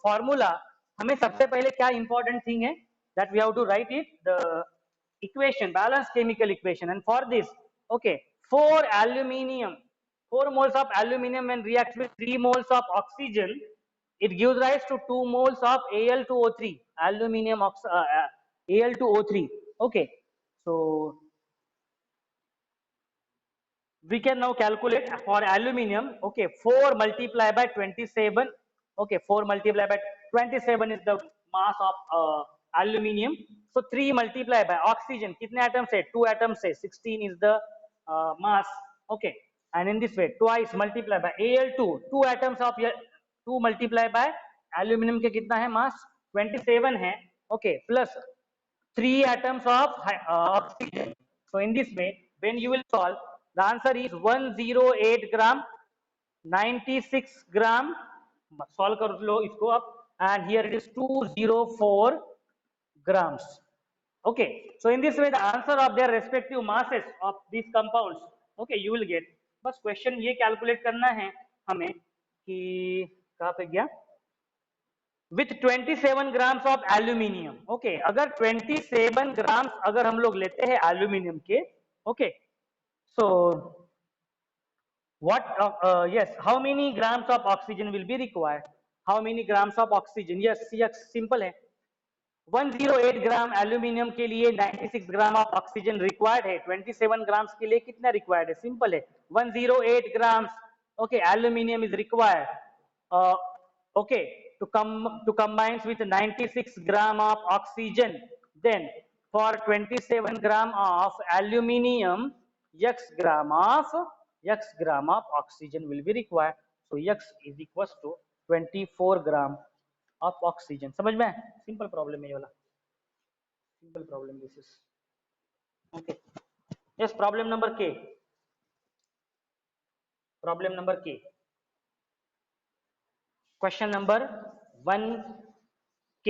formula, हमें सबसे पहले क्या इंपॉर्टेंट थिंग है? That we have to write it the equation, balanced chemical equation. And for this, okay, 4 aluminium, 4 moles of aluminium when reacts with 3 moles of oxygen, it gives rise to 2 moles of Al2O3, aluminium Al2O3. Okay, so we can now calculate for aluminium. Okay, 4 multiplied by 27. Okay, 4 multiplied by 27 is the mass of aluminium. So 3 multiplied by oxygen, kitne atoms hai? 2 atoms hai. 16 is the mass. Okay, and in this way twice multiplied by Al2, 2 atoms of 2 multiplied by aluminium के कितना है mass? 27 है. Okay, plus 3 atoms of oxygen. So in this way, when you will solve, the answer is 108 gram, 96 gram. Solve कर लो इसको आप, and here it is 204 grams. Okay, so in this way the answer of their respective masses of these compounds, okay, you will get. बस question ये calculate करना है हमें कि कहाँ पे गया, with 27 grams of aluminium. Okay, अगर 27 grams अगर हम लोग लेते हैं aluminium के, okay, so what yes, how many grams of oxygen will be required? How many grams of oxygen? Yes, simple है. 108 ग्राम एल्यूमिनियम के लिए 96 ग्राम ऑफ ऑक्सीजन रिक्वायर्ड है. 27 ग्राम्स के लिए कितना रिक्वायर्ड है? सिंपल है, 108 grams. Okay, aluminium is required. Okay, to combine with 96 gram of oxygen, then for 27 gram of aluminium, x gram of oxygen will be required. So x is equals to 24 gram of oxygen. समझ में? Simple problem है ये वाला, simple problem this is. Okay, yes, problem number के, problem number के, question number 1K.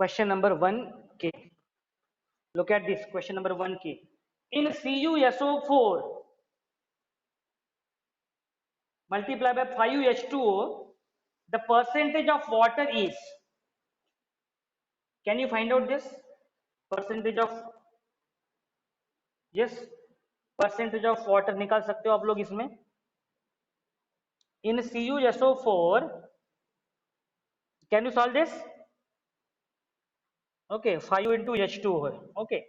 Question number 1K. Look at this question number 1K. In CuSO4 multiply by 5H2O, the percentage of water is, can you find out this percentage of, yes, percentage of water निकाल सकते हो आप लोग इसमें. In CuSO4, can you solve this? Okay, 5 into H2O है. Okay,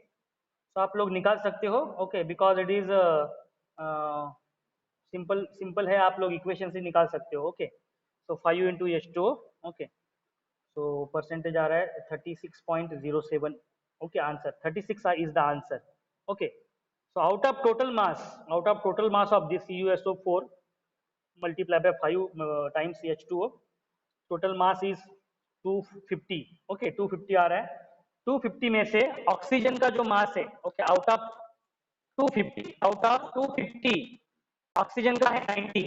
so आप लोग निकाल सकते हो. Okay, because it is simple है, आप लोग इक्वेशन से निकाल सकते हो. Okay, so 5 into H2O. Okay, so percentage आ रहा है 36.07. Okay, answer 36 is the answer. Okay, so out of total mass of this CuSO4 multiply by 5 times H2O, total mass is 250. Okay, 250 आ रहा है. 250 में से ऑक्सीजन का जो मास है, ओके, आउट ऑफ 250 ऑक्सीजन का है 90.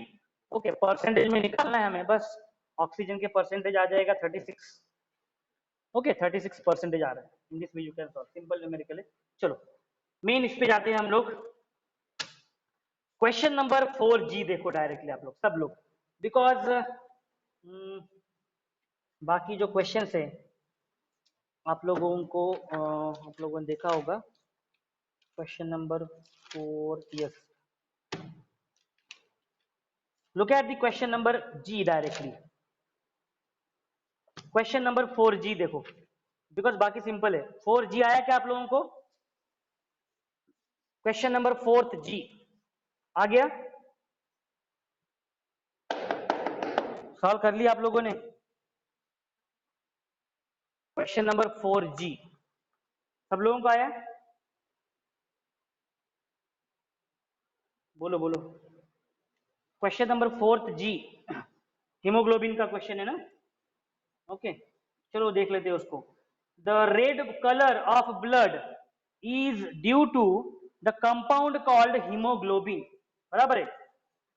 ओके, परसेंटेज में निकालना है हमें, बस ऑक्सीजन के परसेंटेज आ जाएगा 36. ओके, 36% आ रहा है. इन this way you can solve simple numerically. चलो मेन इस पे जाते हैं हम लोग. क्वेश्चन नंबर 4G देखो डायरेक्टली आप लोग सब लोग, बिकॉज बाकी जो क्वेश्चन है आप लोगों ने देखा होगा. Question number 4, yes, look at the question number G directly. Question number 4G देखो, बिकॉज बाकी सिंपल है. 4G आया क्या आप लोगों को? क्वेश्चन नंबर 4G आ गया? सॉल्व कर लिया आप लोगों ने? क्वेश्चन नंबर 4G सब लोगों को आया? बोलो बोलो. क्वेश्चन नंबर 4G हीमोग्लोबिन का क्वेश्चन है ना. ओके, चलो देख लेते हैं उसको. The red colour of blood is due to the compound called haemoglobin. बराबर है.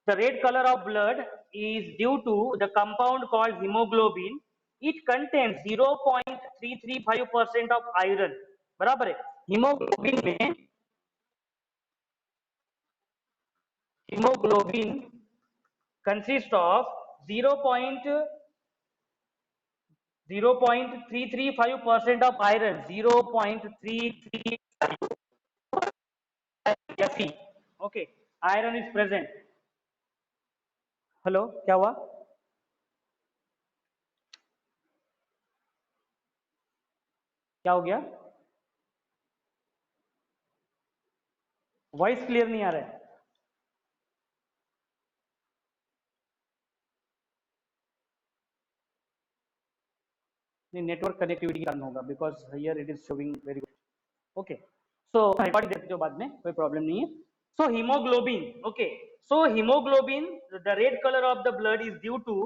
The red colour of blood is due to the compound called haemoglobin. It contains 0.335% of iron. बराबर है. Haemoglobin consist of 0. 0.335% of iron, 0.335 Fe. Okay, iron is present. Hello, क्या हुआ? क्या हो गया? Voice clear नहीं आ रहा है। नहीं, नेटवर्क कनेक्टिविटी का कारण होगा, because here it is showing very good. Okay, so recording देखते हो बाद में, कोई प्रॉब्लम नहीं है। So haemoglobin, okay, so haemoglobin, the red colour of the blood is due to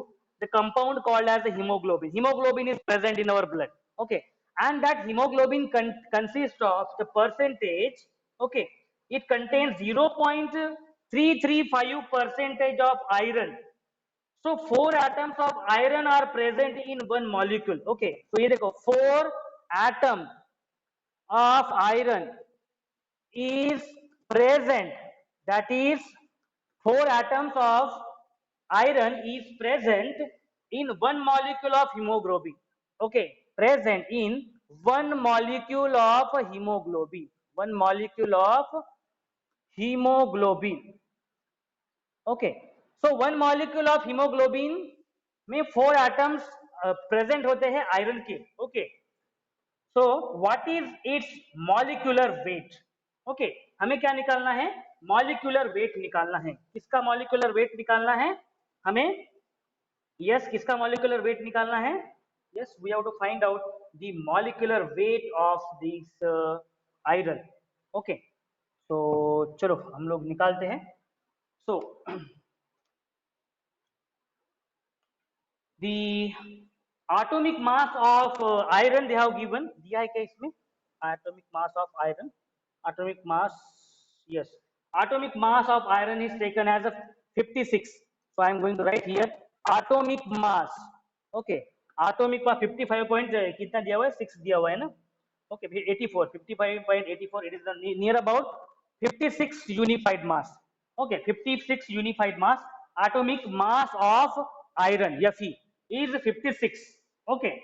the compound called as a hemoglobin. Hemoglobin is present in our blood, okay, and that hemoglobin consists of the percentage, okay, it contains 0.335 percentage of iron. So 4 atoms of iron are present in one molecule, okay, so ये देखो 4 atoms of iron is present, that is 4 atoms of iron is present in one molecule of hemoglobin, okay, present in one molecule of hemoglobin, one molecule of hemoglobin, okay, so one molecule of hemoglobin में 4 atoms present होते हैं iron के, okay, so what is its molecular weight? Okay, हमें क्या निकालना है? Molecular weight निकालना है। किसका molecular weight निकालना है हमें? Yes, किसका molecular weight निकालना है? Yes, we have to find out the molecular weight of this iron. Okay, so चलो हम लोग निकालते हैं। So the atomic mass of iron they have given, दिया है क्या इसमें? Atomic mass of iron, atomic mass, yes, atomic mass of iron is taken as a 56. So I am going to write here atomic mass, okay, atomic mass 55 point कितना दिया हुआ है? 6 दिया हुआ है ना, okay, 84, 55.84, it is the near about 56 unified mass, okay, 56 unified mass, atomic mass of iron Fe is 56, okay,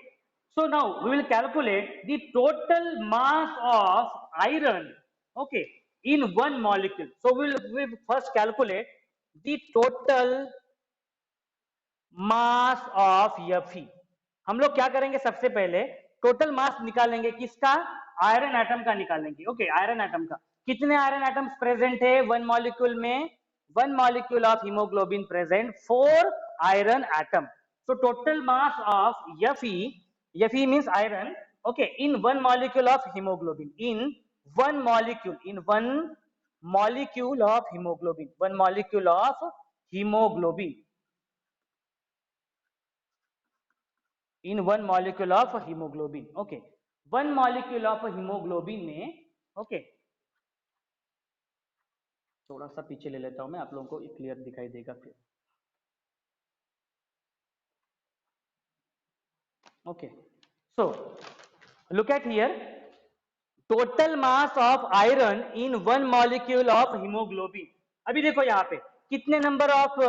so now we will calculate the total mass of iron, okay, in one molecule. So we will first calculate the total mass of Fe. हम लोग क्या करेंगे? सबसे पहले total mass निकालेंगे, किसका? Iron atom का निकालेंगे, ओके, आयरन एटम का। कितने आयरन एटम्स प्रेजेंट है वन मॉलिक्यूल में? One molecule of haemoglobin present 4 iron atom. so total mass of Fe means iron, okay, in one molecule of hemoglobin, in one molecule of hemoglobin, one molecule of hemoglobin, in one molecule of hemoglobin, okay, one molecule of hemoglobin में, okay, थोड़ा सा पीछे ले लेता हूं मैं, आप लोगों को क्लियर दिखाई देगा फिर, okay, so look at here, total mass of iron in one molecule of hemoglobin। अभी देखो यहाँ पे कितने नंबर ऑफ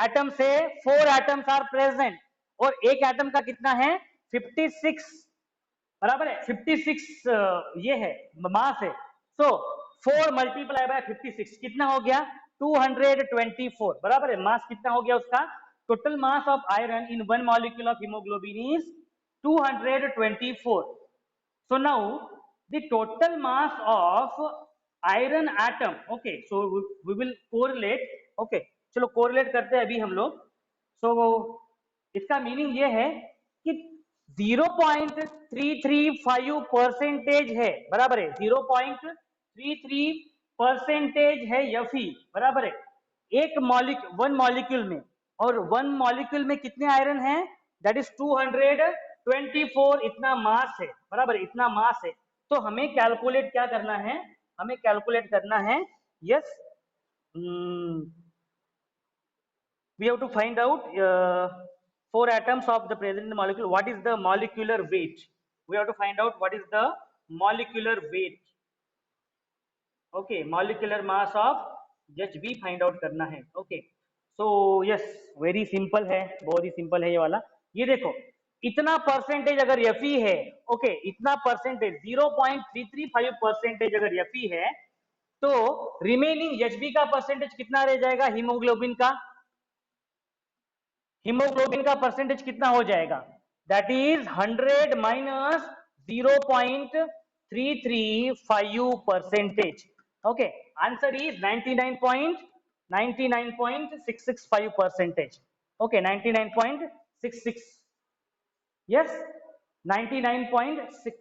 एटम्स है? 4 एटम्स आर प्रेजेंट, और एक एटम का कितना है? 56, बराबर है 56, ये है मास है। सो 4 मल्टीप्लाई बाय 56 कितना हो गया? 224, बराबर है। मास कितना हो गया उसका? Total mass of iron in one molecule of haemoglobin is 224। so now the total mass of iron atom, okay, so we will correlate, okay, चलो correlate करते हैं अभी हम लोग। so इसका मीनिंग ये है कि 0.335 परसेंटेज है, बराबर है, 0.33 परसेंटेज है Fe, बराबर है एक मॉलिक्यूल, वन मॉलिक्यूल में। और वन मॉलिक्यूल में कितने आयरन हैं? दैट इज 224, इतना मास है, बराबर, इतना मास है। तो हमें कैलकुलेट क्या करना है? हमें कैलकुलेट करना है, yes, we have to find out 4 atoms of the present molecule, what is the molecular weight? We have to find out what is the molecular weight, okay, molecular mass of Hb find out करना है, okay, so yes, very simple है, बहुत ही simple है ये वाला। ये देखो इतना परसेंटेज अगर Fe है, ओके, इतना परसेंटेज 0.335% अगर Fe है, तो रिमेनिंग Hb का परसेंटेज कितना रह जाएगा? हीमोग्लोबिन का परसेंटेज कितना हो जाएगा? That is 100 minus 0.335%. Okay, answer is 99.665%. Okay, 99.66. yes, 99.6.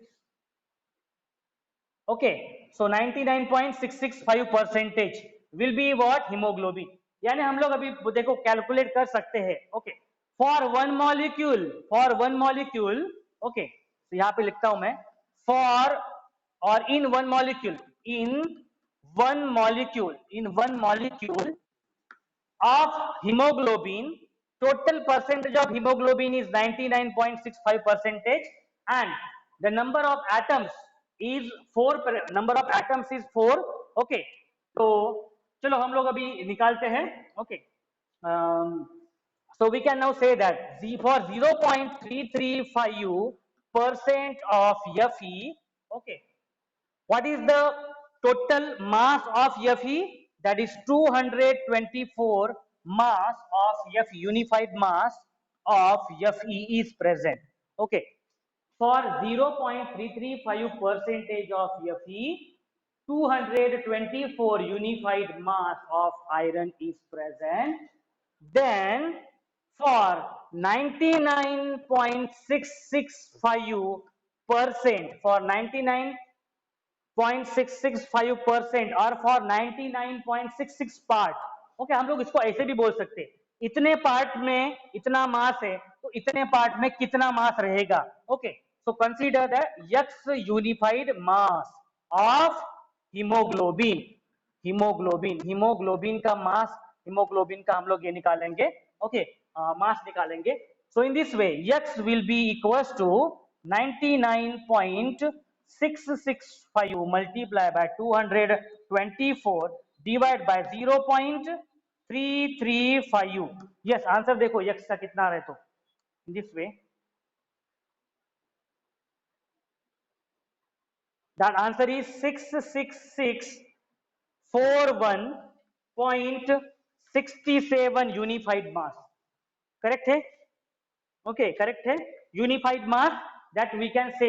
okay, so 99.665% will be what? hemoglobin. यानी हम लोग अभी देखो कैलकुलेट कर सकते हैं. Okay, for one molecule, okay, तो यहाँ पे लिखता हूं मैं, फॉर और in one molecule of hemoglobin, total percentage of hemoglobin is 99.65%, and the number of atoms is 4. Okay, तो चलो हम लोग अभी निकालते हैं. Okay, so we can now say that for 0.335% of Fe, okay, what is the total mass of Fe? That is 224 mass of Fe, unified mass of Fe is present. Okay, for 0.335% of Fe, 224 unified mass of iron is present. Then for 99.665%, for 99.665% और for 99.66 part. Okay, हम लोग इसको ऐसे भी बोल सकते हैं, इतने पार्ट में इतना मास है, तो इतने पार्ट में कितना मास रहेगा. Okay, so consider the x unified mass of haemoglobin का मास, हीमोग्लोबिन का हम लोग ये निकालेंगे. ओके, मास निकालेंगे. So in this way x will be equals to 99.665 multiply by 224 divide by 0.335. yes, answer देखो x का कितना रहे, तो in this way that answer is 66641.67 unified mass. Correct है? ओके, करेक्ट है. Unified mass that we can say,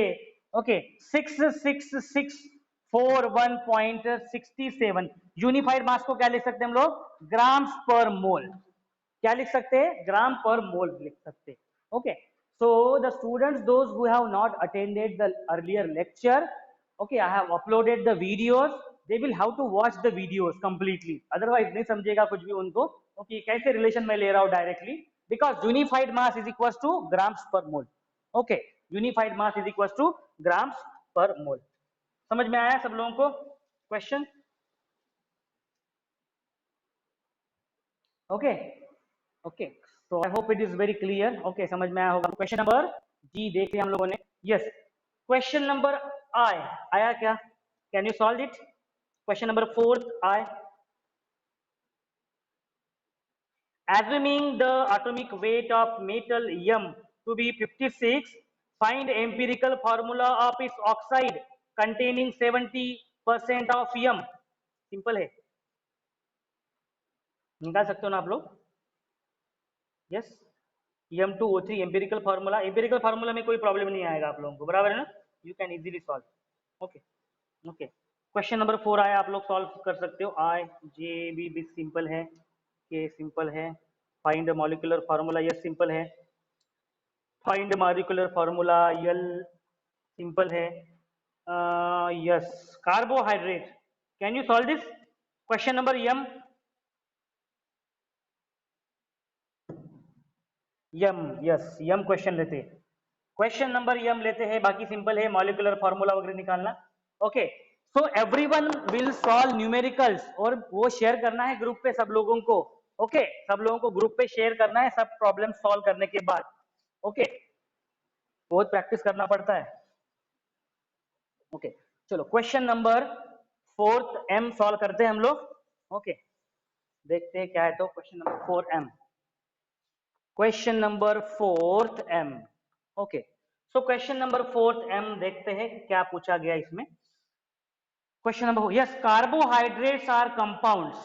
okay, 66641.67. Unified mass को क्या लिख सकते हैं हम लोग? ग्राम्स पर मोल. क्या लिख सकते हैं? ग्राम पर मोल लिख सकते हैं. Okay, so the students those who have not attended the earlier lecture, okay, I have uploaded the videos. They will have to watch the videos completely, otherwise नहीं समझेगा कुछ भी उनको. okay, कैसे रिलेशन में ले रहा हूँ directly, because unified mass is equals to grams per mole. okay, unified mass is equals to grams per mole. समझ में आया सब लोगों को question? Okay, okay, so I hope it is very clear. okay, समझ में आया होगा. क्वेश्चन नंबर जी देख लिया हम लोगों ने. यस, क्वेश्चन नंबर आई आया क्या? Can you solve it? Question number 4 I. Assuming the atomic weight of metal M to be 56, find empirical formula of its oxide containing 70% of M. Simple है, निकाल सकते हो ना आप लोग? Yes, M2O3 empirical formula. Empirical formula में कोई problem नहीं आएगा आप लोगों को, बराबर है ना? You can easily solve. Okay, okay, question number 4 आया, आप लोग सॉल्व कर सकते हो. आई जे बी सिंपल है, के सिंपल है. Find molecular formula, yes simple है. Find molecular formula, L simple है. Yes, carbohydrate. Can you solve this question number M? M, yes, M question लेते हैं. क्वेश्चन नंबर यम लेते हैं, बाकी सिंपल है, मॉलिक्यूलर फार्मूला वगैरह निकालना. Okay, so everyone will solve numericals, और वो शेयर करना है ग्रुप पे सब लोगों को. ओके, सब लोगों को ग्रुप पे शेयर करना है सब प्रॉब्लम सॉल्व करने के बाद. ओके, बहुत प्रैक्टिस करना पड़ता है. ओके, चलो क्वेश्चन नंबर 4 एम सॉल्व करते हैं हम लोग. ओके, देखते हैं क्या है. तो question number 4 M, question number 4 M. Okay, so question number 4 M देखते हैं क्या पूछा गया इसमें। Question number 4, yes, carbohydrates are compounds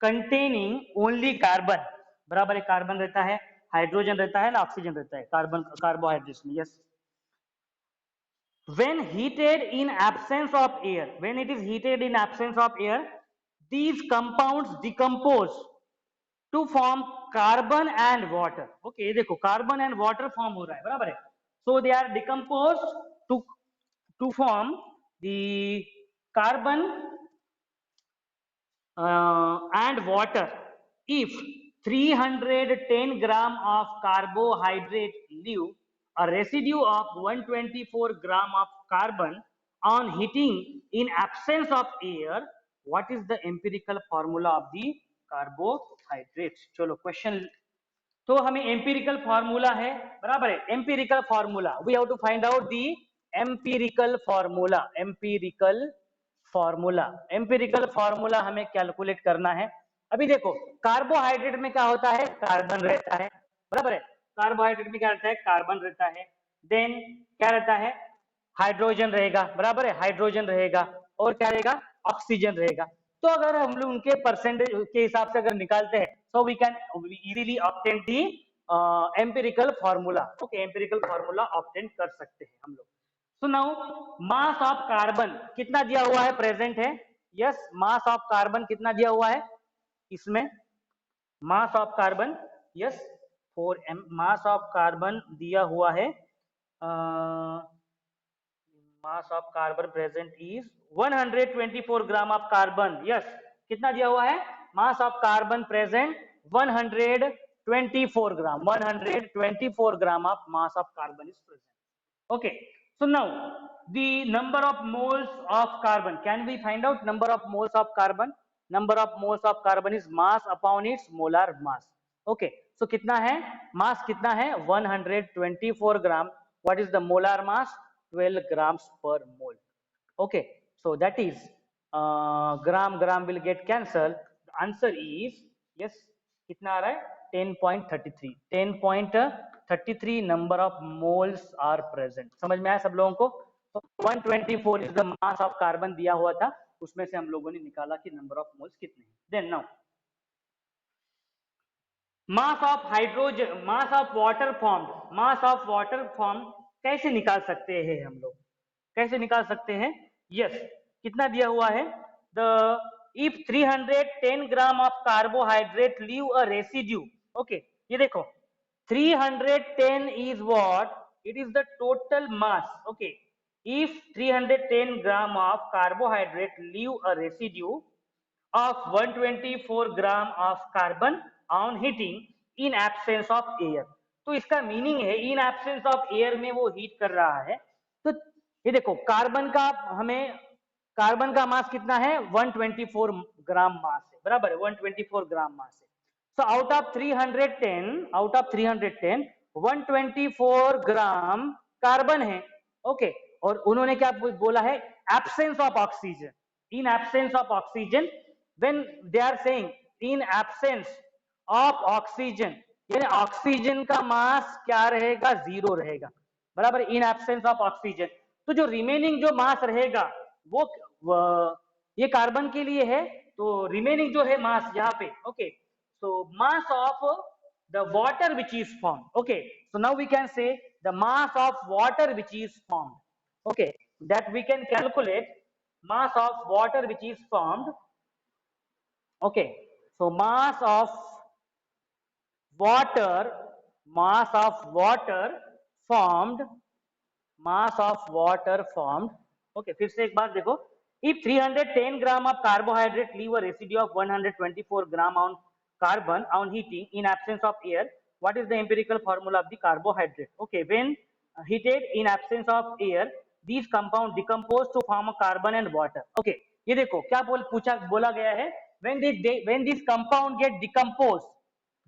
containing only carbon, बराबर है, कार्बन रहता है, हाइड्रोजन रहता है ना, ऑक्सीजन रहता है कार्बन कार्बोहाइड्रेट्स में, yes. When heated in absence of air, when it is heated in absence of air, these compounds decompose to form carbon and water. Okay, ये देखो कार्बन एंड वाटर फॉर्म हो रहा है, बराबर है। So they are decomposed to form the carbon and water. If 310 gram of carbohydrate leave a residue of 124 gram of carbon on heating in absence of air, what is the empirical formula of the carbohydrates? चलो question, तो हमें empirical formula है, बराबर है, empirical formula, we have to find out the empirical formula, empirical formula, empirical formula हमें calculate करना है। अभी देखो कार्बोहाइड्रेट में क्या होता है, कार्बन रहता है, बराबर है, कार्बोहाइड्रेट में क्या रहता है, कार्बन रहता है, देन क्या रहता है, हाइड्रोजन रहेगा, बराबर है, हाइड्रोजन रहेगा, और क्या रहेगा, ऑक्सीजन रहेगा। तो अगर हम लोग उनके परसेंटेज के हिसाब से अगर निकालते हैं, so we can easily obtain the empirical formula. Okay, empirical formula obtain कर सकते हैं हम लोग। So now mass of carbon कितना दिया हुआ है, प्रेजेंट है, यस, मास ऑफ कार्बन कितना दिया हुआ है इसमें, मास of carbon, yes 4m, mass of carbon दिया हुआ है, मास of carbon present is 124 gram of carbon, yes, कितना दिया हुआ है, मास of carbon present 124 gram, 124 gram of mass of carbon is present. Okay, so now the number of moles of carbon, can we find out number of moles of carbon? Number of moles of carbon is mass upon its molar mass. Okay, so कितना है, mass कितना है, 124 ग्राम, what is the molar mass, 12 grams per mole. Okay, so that is gram gram will get cancelled, the answer is yes, कितना आ रहा है, 10.33, 10.33 number of moles are present। समझ में आया सब लोगों को? तो 124 is the mass of carbon दिया हुआ था, उसमें से हम लोगों ने निकाला कि नंबर ऑफ मोल्स कितने हैं। Then now mass of hydrogen, mass of water form, mass of water form कैसे निकाल सकते हैं हम लोग, कैसे निकाल सकते हैं, यस, कितना दिया हुआ है, the if 310 gram of carbohydrate leave a residue, okay, ये देखो 310 is what, it is the total mass, okay, if 310 gram of carbohydrate leave a residue of 124 gram of carbon on heating in absence of air, तो इसका meaning है in absence of air में वो heat कर रहा है। तो ये देखो कार्बन का, हमें कार्बन का मास कितना है, 124 ग्राम मास है, बराबर है, 124 ग्राम मास है। So out of 310 124 gram carbon है, ओके, और उन्होंने क्या बोला है, absence of oxygen, in absence of oxygen, when they are saying in absence of oxygen, यानी ऑक्सीजन का मास क्या रहेगा, 0 रहेगा, बराबर, इन एब्सेंस ऑफ ऑक्सीजन। तो जो रिमेनिंग जो मास रहेगा वो ये कार्बन के लिए है, तो रिमेनिंग जो है मास यहाँ पे, okay, so mass of the water which is formed, okay, so now we can say the mass of water which is formed, okay, that we can calculate mass of water which is formed, okay, so mass of water, mass of water formed, mass of water formed, okay, फिर से एक बार देखो, if 310 gram of carbohydrate leave a residue of 124 gram on carbon on heating in absence of air, what is the empirical formula of the carbohydrate, okay, when heated in absence of air these compound decompose to form a carbon and water, okay, ये देखो क्या बोला गया है, when this compound get decomposed,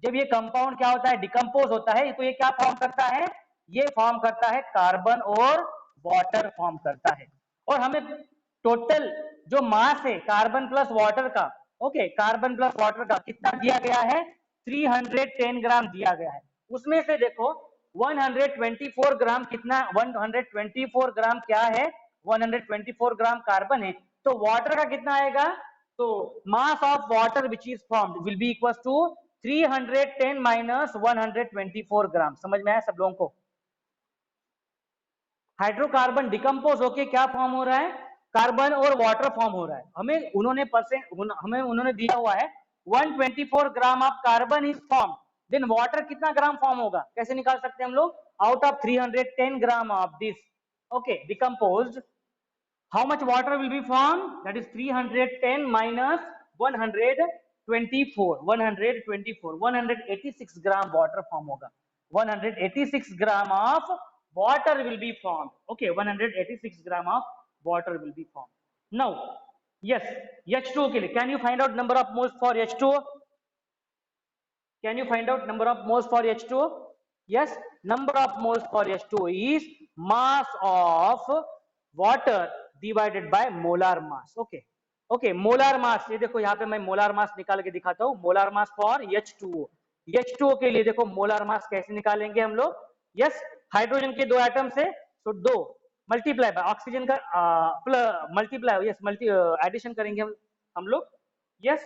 जब ये compound क्या होता है, डिकम्पोज होता है, तो ये क्या फॉर्म करता है, ये फॉर्म करता है कार्बन और वाटर फॉर्म करता है। और हमें टोटल जो मास है कार्बन प्लस वाटर का, ओके, कार्बन प्लस वाटर का कितना दिया गया है, 310 ग्राम दिया गया है। उसमें से देखो 124 ग्राम कितना, 124 ग्राम क्या है, 124 ग्राम कार्बन है, तो वाटर का कितना आएगा, तो mass of water which is formed will be equal to 310 minus 124 gram. समझ में आया सब लोगों को? हाइड्रोकार्बन डिकम्पोज होके क्या फॉर्म हो रहा है, कार्बन और वाटर फॉर्म हो रहा है। हमें उन्होंने दिया हुआ है 124 gram of carbon is form, then water कितना ग्राम फॉर्म होगा, कैसे निकाल सकते हैं हम लोग, out of 310 gram of this okay decomposed, how much water will be formed, that is 310 minus 124 186 gram water form hoga, 186 gram of water will be formed, okay, 186 gram of water will be formed. Now yes, H2O ke liye can you find out number of moles for H2O, can you find out number of moles for H2O? Yes, number of moles for H2O is mass of water divided by molar mass. Okay, okay, molar mass, ये देखो यहाँ पे मैं molar mass निकाल के दिखाता हूँ, molar mass for H2O, H2O के लिए देखो molar mass कैसे निकालेंगे हम लोग, yes, हाइड्रोजन के दो एटम से, तो दो मल्टीप्लाई बाय ऑक्सीजन का मल्टीप्लाई, यस मल्टी एडिशन करेंगे हम लोग, यस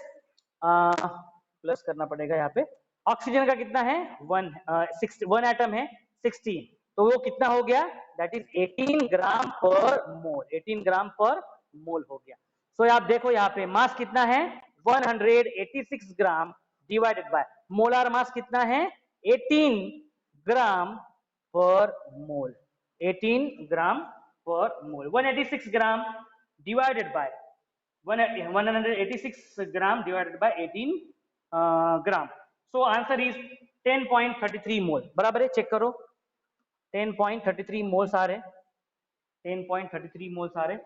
प्लस करना पड़ेगा यहाँ पे, ऑक्सीजन का कितना है, वन एटम है 16, तो वो कितना हो गया, that is 18 gram per mole, 18 gram per मोल हो गया। सो आप देखो यहाँ पे मास कितना है 186 gram divided by molar mass कितना है 18 ग्राम per mole, 18 gram per mole, 186 gram divided by 186 gram divided by 18 gram. So answer is 10.33 mole. बराबर है, चेक करो 10.33 moles आ रहे, 10.33 moles आ रहे,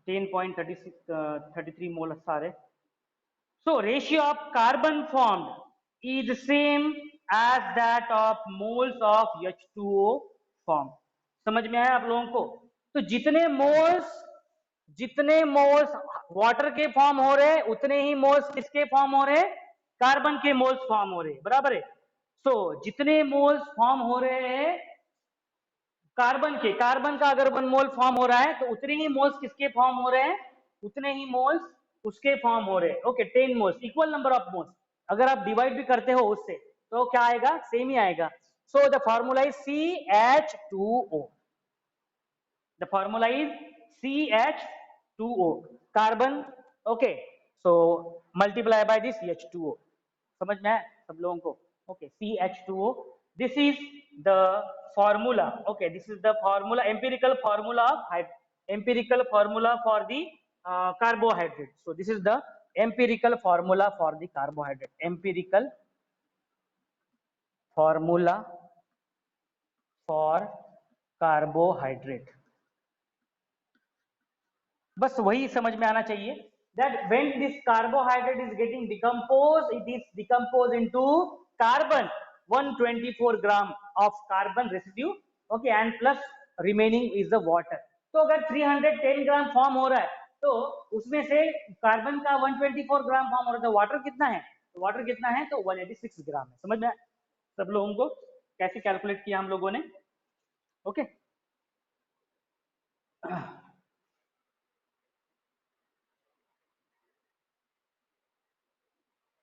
10.33 moles आ रहे. So ratio of carbon formed is the same as that of moles of H2O formed. समझ में आया आप लोगों को? तो जितने मोल्स वाटर के फॉर्म हो रहे उतने ही मोल्स किसके फॉर्म हो रहे, कार्बन के मोल्स फॉर्म हो रहे, बराबर है। सो जितने मोल्स फॉर्म हो रहे हैं कार्बन का अगर 1 मोल फॉर्म हो रहा है तो उतने ही मोल्स किसके फॉर्म हो रहे हैं, उतने ही मोल्स उसके फॉर्म हो रहे हैं। Okay, 10 moles equal number of moles, अगर आप डिवाइड भी करते हो उससे तो क्या आएगा, सेम ही आएगा। So the formula is CH2O, the formula is CH2O, carbon, okay, so multiply by this H2O, समझ में आया सब लोगों को? Okay, CH2O, this is the formula, okay, this is the formula, empirical formula for the carbohydrate. So this is the empirical formula for the carbohydrate, empirical formula for carbohydrate, बस वही समझ में आना चाहिए, that when this carbohydrate is getting decomposed, it is decomposed into carbon, 124 gram of carbon residue, okay, and plus remaining is the water. तो अगर 310 gram form हो रहा है तो उसमें से कार्बन का 124 ग्राम फॉर्म हो रहा है, तो वाटर कितना है, वाटर कितना है, तो 186 ग्राम है। समझ में सब लोगों को कैसे कैलकुलेट किया हम लोगों ने? Okay,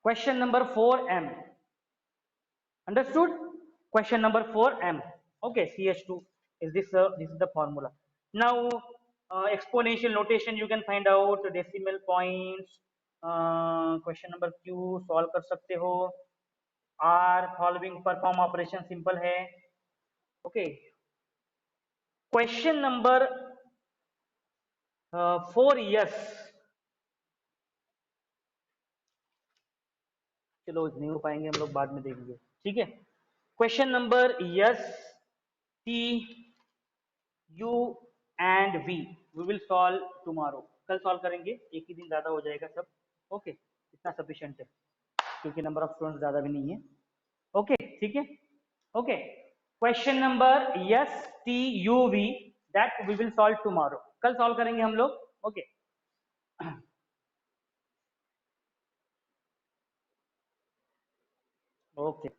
question number 4M, understood? Question number 4M, okay, CH2 is this is the formula. Now exponential notation you can find out, decimal points, question number Q solve कर सकते हो, R following perform operation simple है, okay, question number 4 yes, चलो नहीं हो पाएंगे हम लोग बाद में देखेंगे, ठीक है। Question number S, T, U and V will solve tomorrow, कल सॉल्व करेंगे, एक ही दिन ज्यादा हो जाएगा सब, ओके, इतना सफिशिएंट है क्योंकि नंबर ऑफ स्टूडेंट्स ज्यादा भी नहीं है, ओके, ठीक है, okay. Question number S, T, U, V that we will solve tomorrow, कल सॉल्व करेंगे हम लोग, ओके। ओके